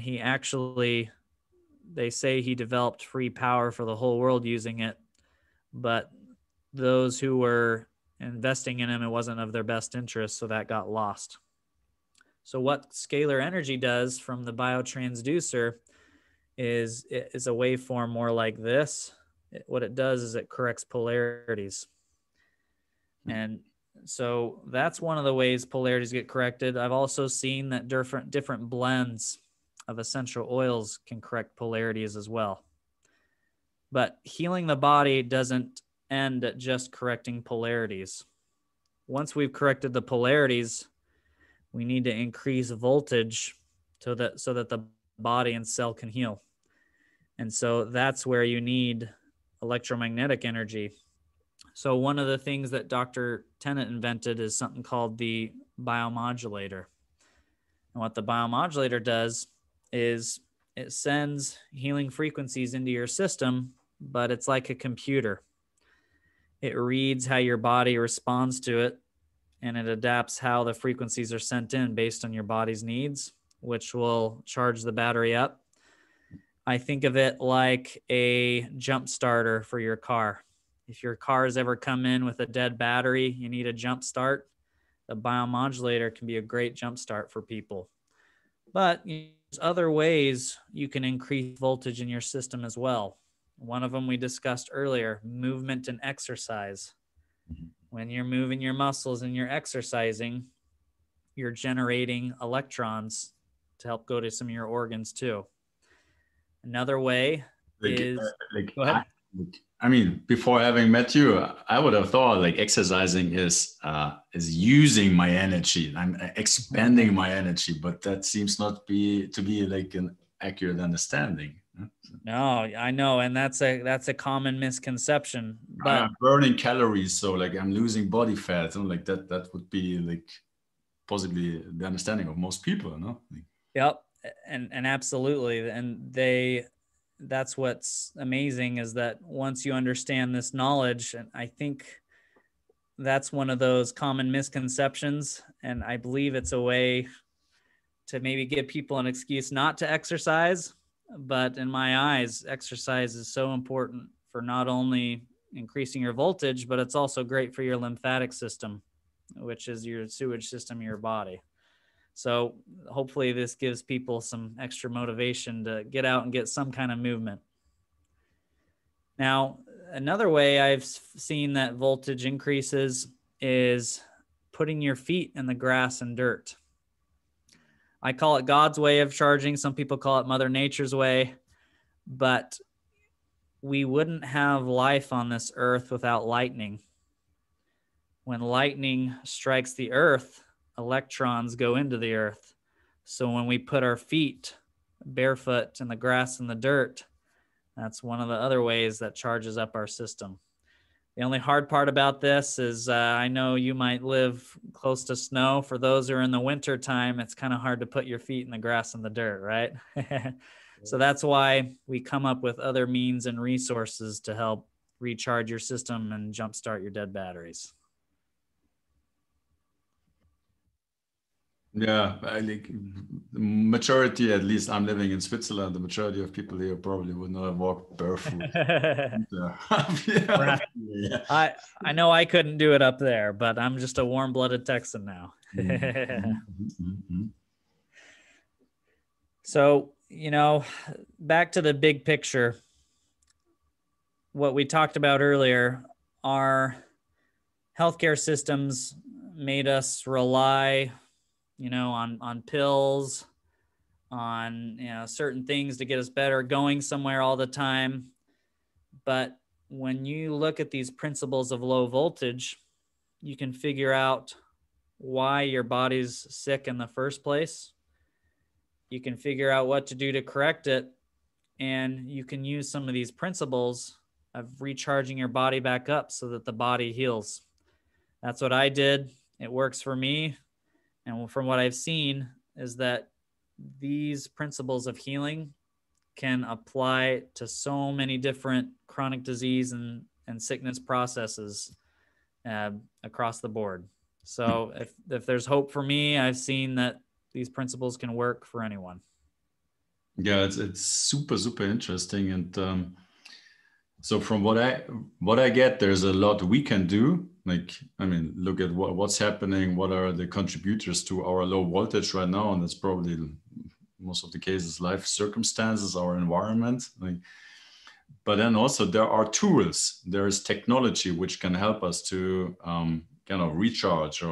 they say he developed free power for the whole world using it. But those who were investing in him, it wasn't of their best interest, so that got lost. So what scalar energy does from the biotransducer is a waveform more like this. What it does is it corrects polarities. And so that's one of the ways polarities get corrected. I've also seen that different blends of essential oils can correct polarities as well. But healing the body doesn't end at just correcting polarities. Once we've corrected the polarities, we need to increase voltage so that the body and cell can heal. And so that's where you need electromagnetic energy. So one of the things that Dr. Tennant invented is something called the biomodulator. And what the biomodulator does is it sends healing frequencies into your system, but it's like a computer. It reads how your body responds to it, and it adapts how the frequencies are sent in based on your body's needs, which will charge the battery up. I think of it like a jump starter for your car. If your car's ever come in with a dead battery, you need a jump start, the biomodulator can be a great jump start for people. But there's other ways you can increase voltage in your system as well. One of them we discussed earlier, movement and exercise. When you're moving your muscles and you're exercising, you're generating electrons to help go to some of your organs too. Another way is... Go ahead. I mean, before having met you, I would have thought like exercising is using my energy. I'm expanding my energy, but that seems not to be like an accurate understanding. No, I know, and that's a common misconception. But I'm burning calories, so like I'm losing body fat, and like that would be like possibly the understanding of most people, no? Yep, and absolutely, and that's what's amazing is that once you understand this knowledge, and I think that's one of those common misconceptions. And I believe it's a way to maybe give people an excuse not to exercise. But in my eyes, exercise is so important for not only increasing your voltage, but it's also great for your lymphatic system, which is your sewage system in your body. So hopefully this gives people some extra motivation to get out and get some kind of movement. Now, another way I've seen that voltage increases is putting your feet in the grass and dirt. I call it God's way of charging. Some people call it Mother Nature's way, but we wouldn't have life on this earth without lightning. When lightning strikes the earth, electrons go into the earth. So when we put our feet barefoot in the grass and the dirt, that's one of the other ways that charges up our system. The only hard part about this is I know you might live close to snow. For those who are in the winter time, it's kind of hard to put your feet in the grass and the dirt, right? So that's why we come up with other means and resources to help recharge your system and jumpstart your dead batteries. Yeah, I think the majority, at least I'm living in Switzerland, the majority of people here probably would not walk barefoot. Right. Yeah. I know I couldn't do it up there, but I'm just a warm-blooded Texan now. So, back to the big picture. What we talked about earlier, our healthcare systems made us rely on pills, on, certain things to get us better, going somewhere all the time. But when you look at these principles of low voltage, you can figure out why your body's sick in the first place. You can figure out what to do to correct it. And you can use some of these principles of recharging your body back up so that the body heals. That's what I did. It works for me. And from what I've seen is that these principles of healing can apply to so many different chronic disease and sickness processes across the board. So if there's hope for me, I've seen that these principles can work for anyone. Yeah, it's super, super interesting. And so from what I get, there's a lot we can do. Like, I mean, look at what's happening. What are the contributors to our low voltage right now? And that's probably most of the cases, life circumstances, our environment. But then also there are tools. There is technology which can help us to kind of recharge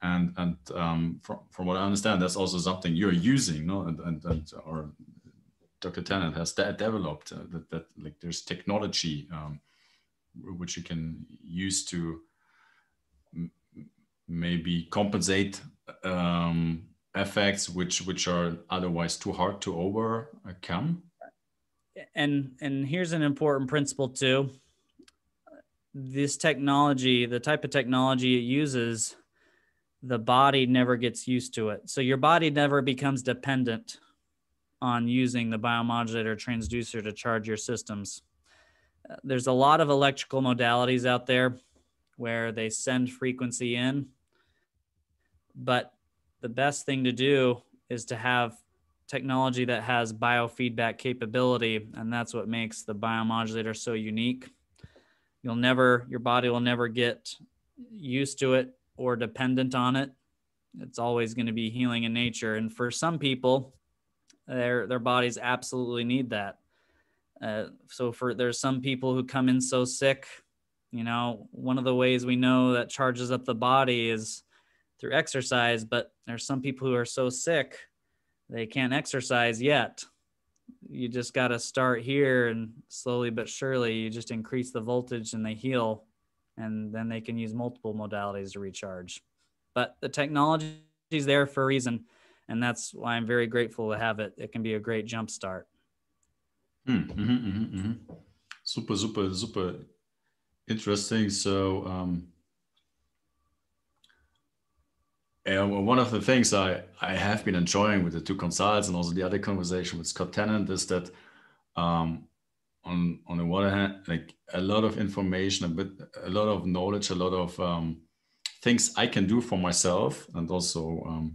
and from what I understand, that's also something you're using, no? And or Dr. Tennant has developed that like there's technology which you can use to maybe compensate effects which are otherwise too hard to overcome. And here's an important principle too. This technology, the type of technology it uses, the body never gets used to it. So your body never becomes dependent on using the biomodulator transducer to charge your systems. There's a lot of electrical modalities out there where they send frequency in, but the best thing to do is to have technology that has biofeedback capability, and that's what makes the biomodulator so unique. Your body will never get used to it or dependent on it. It's always going to be healing in nature. And for some people, their bodies absolutely need that. So there's some people who come in so sick, one of the ways we know that charges up the body is through exercise, but there's some people who are so sick, they can't exercise yet. You just got to start here, and slowly but surely you just increase the voltage and they heal, and then they can use multiple modalities to recharge. But the technology is there for a reason, and that's why I'm very grateful to have it. It can be a great jump start. Super, super, super interesting. So one of the things I have been enjoying with the two consults and also the other conversation with Scott Tennant is that on on the one hand, like a lot of information, a lot of knowledge, a lot of things I can do for myself, and also,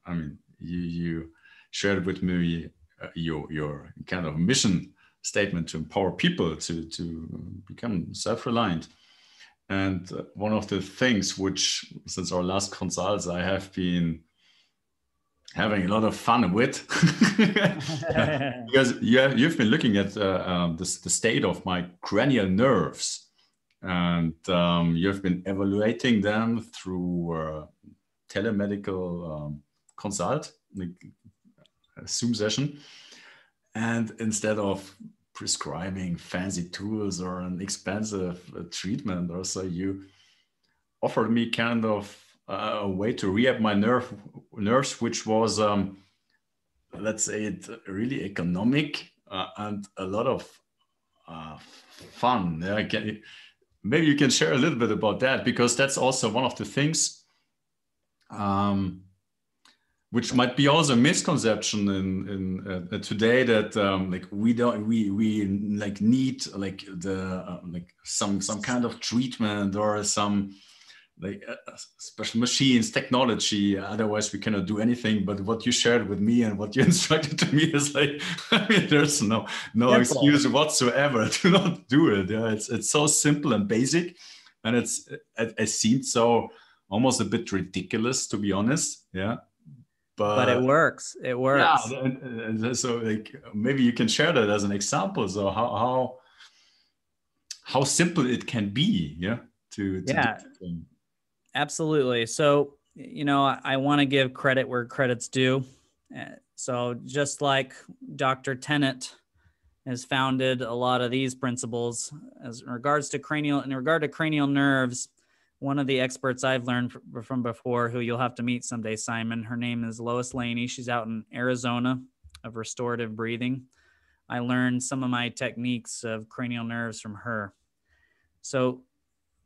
I mean, you shared with me your kind of mission statement to empower people to become self-reliant. And one of the things which, since our last consults, I have been having a lot of fun with, because you've been looking at the state of my cranial nerves, and you've been evaluating them through telemedical consult, like a Zoom session. And instead of prescribing fancy tools or an expensive treatment or so, you offered me kind of a way to rehab my nerves, which was, let's say, it really economic and a lot of fun. Yeah, maybe you can share a little bit about that, because that's also one of the things which might be also a misconception in today, that like we like need like the like some kind of treatment or some like special machines, technology. Otherwise, we cannot do anything. But what you shared with me and what you instructed to me is like, I mean, there's no excuse whatsoever to not do it. Yeah, it's so simple and basic, and it seems so almost a bit ridiculous, to be honest. Yeah. But it works. It works. Yeah. And so like maybe you can share that as an example. So how simple it can be. Yeah. To Yeah. do. Absolutely. So, you know, I want to give credit where credit's due. So just like Dr. Tennant has founded a lot of these principles as in regard to cranial nerves, one of the experts I've learned from before, who you'll have to meet someday, Simon, her name is Lois Laney. She's out in Arizona of restorative breathing. I learned some of my techniques of cranial nerves from her. So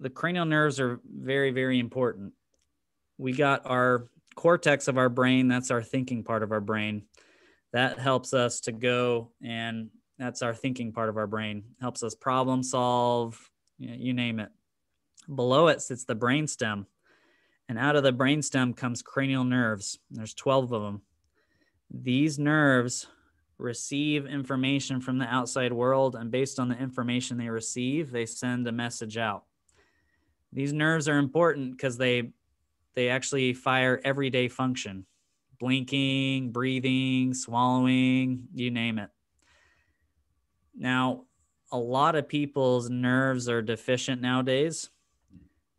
the cranial nerves are very, very important. We got our cortex of our brain. That's our thinking part of our brain. That helps us to go, and that's our thinking part of our brain. Helps us problem solve, you name it. Below it sits the brainstem. And out of the brainstem comes cranial nerves. There's 12 of them. These nerves receive information from the outside world, and based on the information they receive, they send a message out. These nerves are important because they actually fire everyday function: blinking, breathing, swallowing, you name it. Now, a lot of people's nerves are deficient nowadays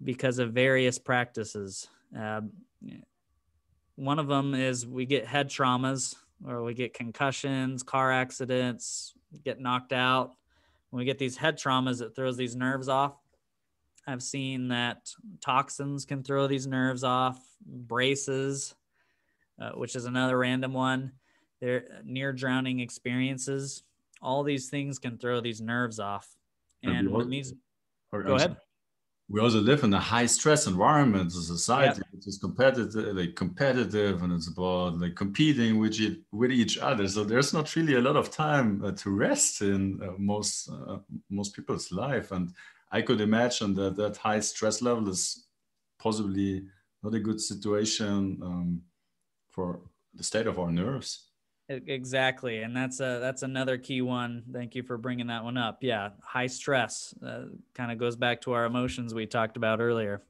because of various practices. One of them is we get head traumas, or we get concussions, car accidents, get knocked out. When we get these head traumas, it throws these nerves off. I've seen that toxins can throw these nerves off, braces, which is another random one. They're near drowning experiences. All these things can throw these nerves off. And when these, go ahead. We also live in a high stress environment, a society which is competitive, and it's about like competing with each other. So there's not really a lot of time to rest in most people's life. And I could imagine that high stress level is possibly not a good situation for the state of our nerves. Exactly. And that's another key one. Thank you for bringing that one up. Yeah. High stress kind of goes back to our emotions we talked about earlier.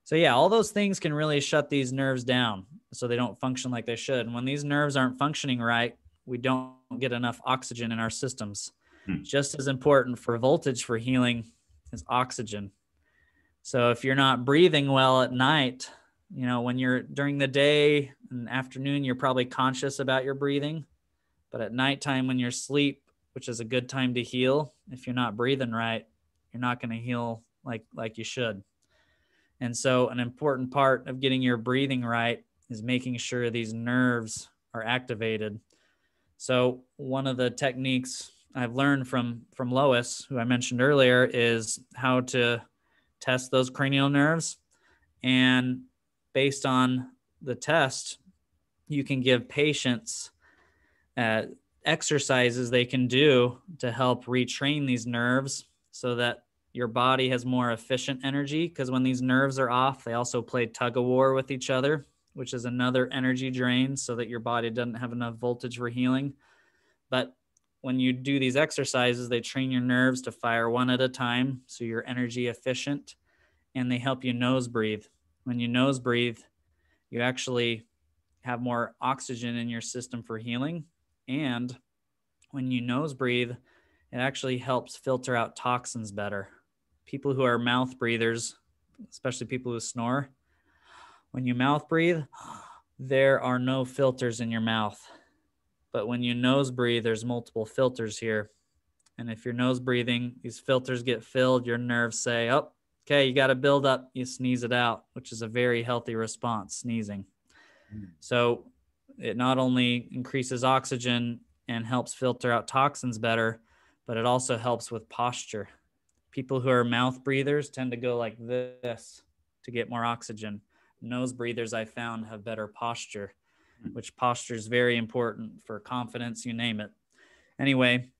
So yeah, all those things can really shut these nerves down so they don't function like they should. And when these nerves aren't functioning right, we don't get enough oxygen in our systems. Just as important for voltage for healing is oxygen. So if you're not breathing well at night, you know, when you're during the day and afternoon, you're probably conscious about your breathing. But at nighttime, when you're asleep, which is a good time to heal, if you're not breathing right, you're not going to heal like you should. And so an important part of getting your breathing right is making sure these nerves are activated. So one of the techniques I've learned from Lois, who I mentioned earlier, is how to test those cranial nerves. And based on the test, you can give patients exercises they can do to help retrain these nerves so that your body has more efficient energy. Because when these nerves are off, they also play tug of war with each other, which is another energy drain, so that your body doesn't have enough voltage for healing. But when you do these exercises, they train your nerves to fire one at a time, so you're energy efficient, and they help you nose breathe. When you nose breathe, you actually have more oxygen in your system for healing. And when you nose breathe, it actually helps filter out toxins better. People who are mouth breathers, especially people who snore, when you mouth breathe, there are no filters in your mouth. But when you nose breathe, there's multiple filters here. And if you're nose breathing, these filters get filled, your nerves say, oh, okay, you got to build up. You sneeze it out, which is a very healthy response, sneezing. So it not only increases oxygen and helps filter out toxins better, but it also helps with posture. People who are mouth breathers tend to go like this to get more oxygen. Nose breathers, I found, have better posture, which posture is very important for confidence, you name it. Anyway,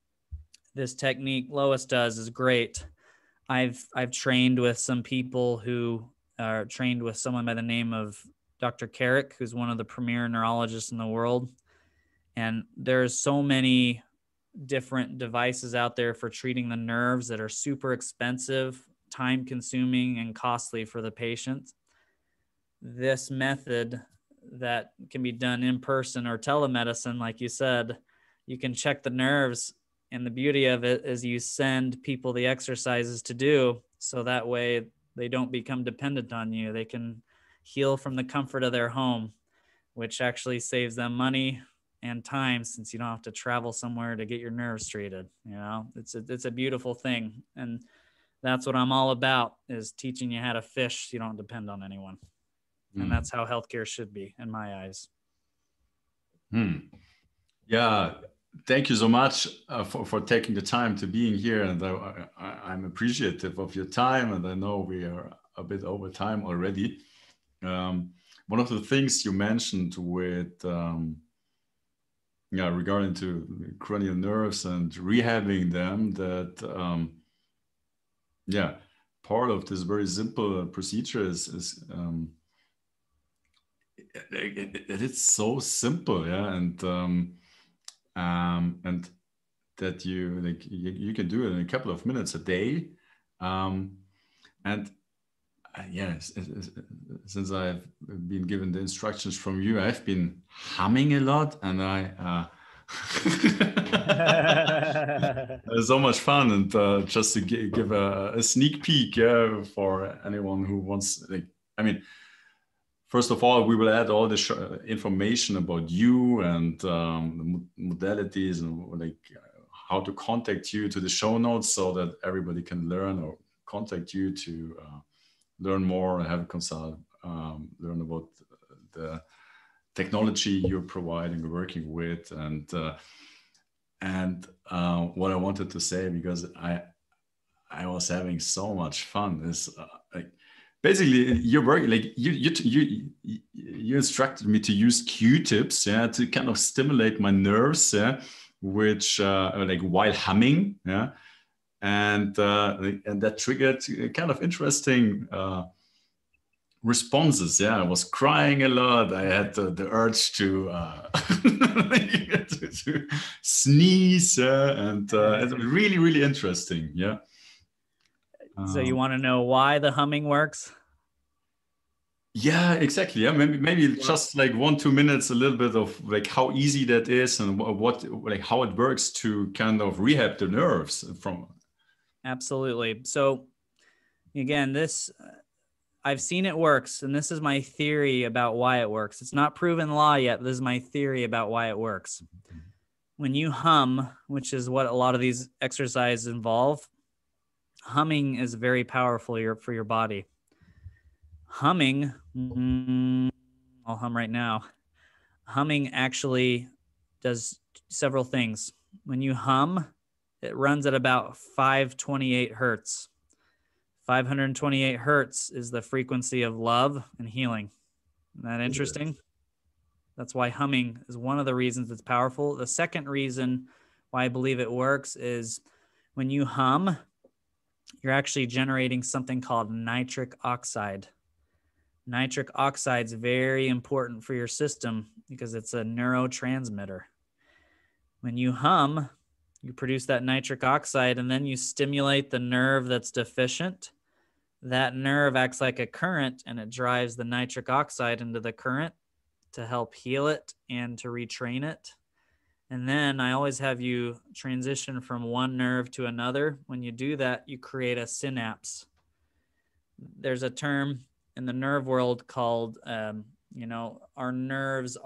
this technique Lois does is great. I've trained with some people who are trained with someone by the name of Dr. Carrick, who's one of the premier neurologists in the world. And there's so many different devices out there for treating the nerves that are super expensive, time consuming, and costly for the patient. This method that can be done in person or telemedicine, like you said, you can check the nerves. And the beauty of it is you send people the exercises to do, so that way they don't become dependent on you. They can heal from the comfort of their home, which actually saves them money and time, since you don't have to travel somewhere to get your nerves treated. You know, it's a beautiful thing. And that's what I'm all about, is teaching you how to fish so you don't depend on anyone. And that's how healthcare should be, in my eyes. Yeah. Thank you so much for taking the time to being here. And I'm appreciative of your time. And I know we are a bit over time already. One of the things you mentioned with, regarding to cranial nerves and rehabbing them, that, part of this very simple procedure is it's so simple. Yeah. And that you can do it in a couple of minutes a day. Yes, since I've been given the instructions from you, I've been humming a lot, and it's so much fun. And just to give a sneak peek, for anyone who wants, first of all, we will add all the information about you and the modalities and how to contact you to the show notes, so that everybody can learn or contact you to learn more and have a consult, learn about the technology you're providing, working with, and what I wanted to say, because I was having so much fun, is basically you're working you instructed me to use Q-tips, to kind of stimulate my nerves, which while humming, and that triggered kind of interesting responses. I was crying a lot. I had the urge to to sneeze, and it's really, really interesting. So you want to know why the humming works? Yeah, exactly. Yeah, maybe just 1-2 minutes, a little bit of how easy that is, and what how it works to kind of rehab the nerves from. Absolutely. So again, I've seen it works, and this is my theory about why it works. It's not proven law yet, but this is my theory about why it works. When you hum, which is what a lot of these exercises involve, humming is very powerful for your body. Humming, I'll hum right now. Humming actually does several things. When you hum, it runs at about 528 hertz. 528 hertz is the frequency of love and healing. Isn't that interesting? That's why humming is one of the reasons it's powerful. The second reason why I believe it works is when you hum, you're actually generating something called nitric oxide. Nitric oxide is very important for your system because it's a neurotransmitter. When you hum, you produce that nitric oxide and then you stimulate the nerve that's deficient. That nerve acts like a current and it drives the nitric oxide into the current to help heal it and to retrain it. And then I always have you transition from one nerve to another. When you do that, you create a synapse. There's a term in the nerve world called, our nerves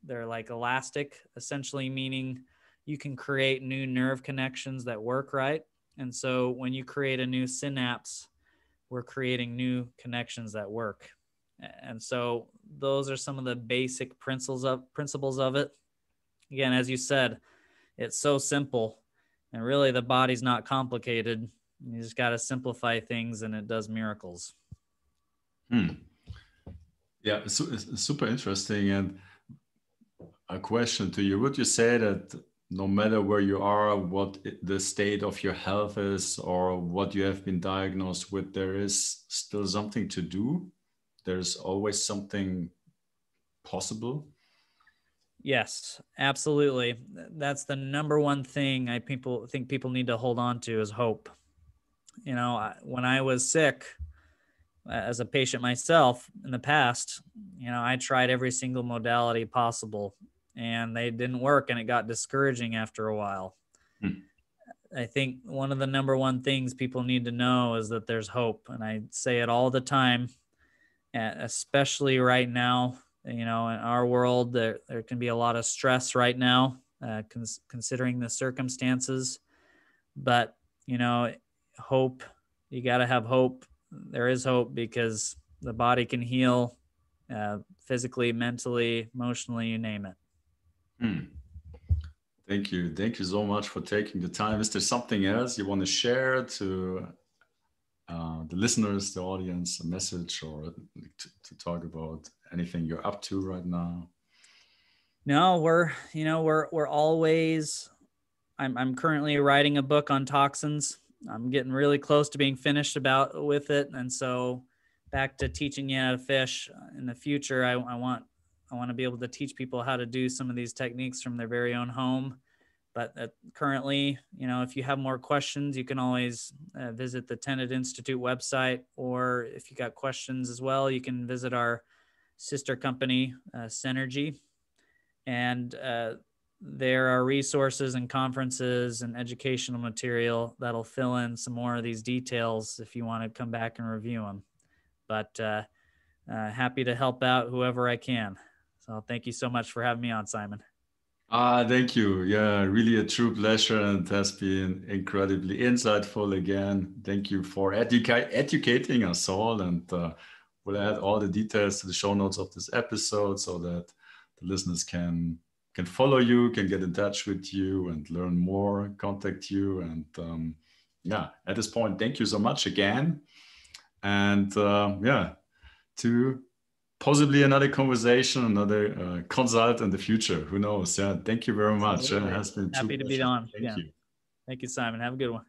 they're like elastic, essentially meaning you can create new nerve connections that work right. And so when you create a new synapse, we're creating new connections that work. And so those are some of the basic principles of it. Again, as you said, it's so simple, and really the body's not complicated. You just got to simplify things and it does miracles. Yeah, super interesting. And a question to you, would you say that no matter where you are, what the state of your health is, or what you have been diagnosed with, there is still something to do? There's always something possible? Yes, absolutely. That's the number one thing I think people need to hold on to is hope. When I was sick as a patient myself in the past, I tried every single modality possible and they didn't work and it got discouraging after a while. I think one of the number one things people need to know is that there's hope. And I say it all the time, especially right now. In our world, there can be a lot of stress right now, considering the circumstances. But, hope, you got to have hope. There is hope because the body can heal physically, mentally, emotionally, you name it. Thank you. Thank you so much for taking the time. Is there something else you want to share to the listeners, the audience, a message, or to talk about anything you're up to right now? No, we're always, I'm currently writing a book on toxins. I'm getting really close to being finished with it. And so back to teaching you how to fish in the future, I want to be able to teach people how to do some of these techniques from their very own home. But currently, if you have more questions, you can always visit the Tenet Institute website, or if you got questions as well, you can visit our sister company, Synergy. And there are resources and conferences and educational material that'll fill in some more of these details if you want to come back and review them. But happy to help out whoever I can. So thank you so much for having me on, Simon. Thank you. Yeah, really a true pleasure, and it has been incredibly insightful again. Thank you for educating us all, and we'll add all the details to the show notes of this episode so that the listeners can follow you, can get in touch with you and learn more, contact you. And at this point, thank you so much again. And to possibly another conversation, another consult in the future. Who knows? Yeah. Thank you very much. It has been happy to be on. Thank you, Simon. Have a good one.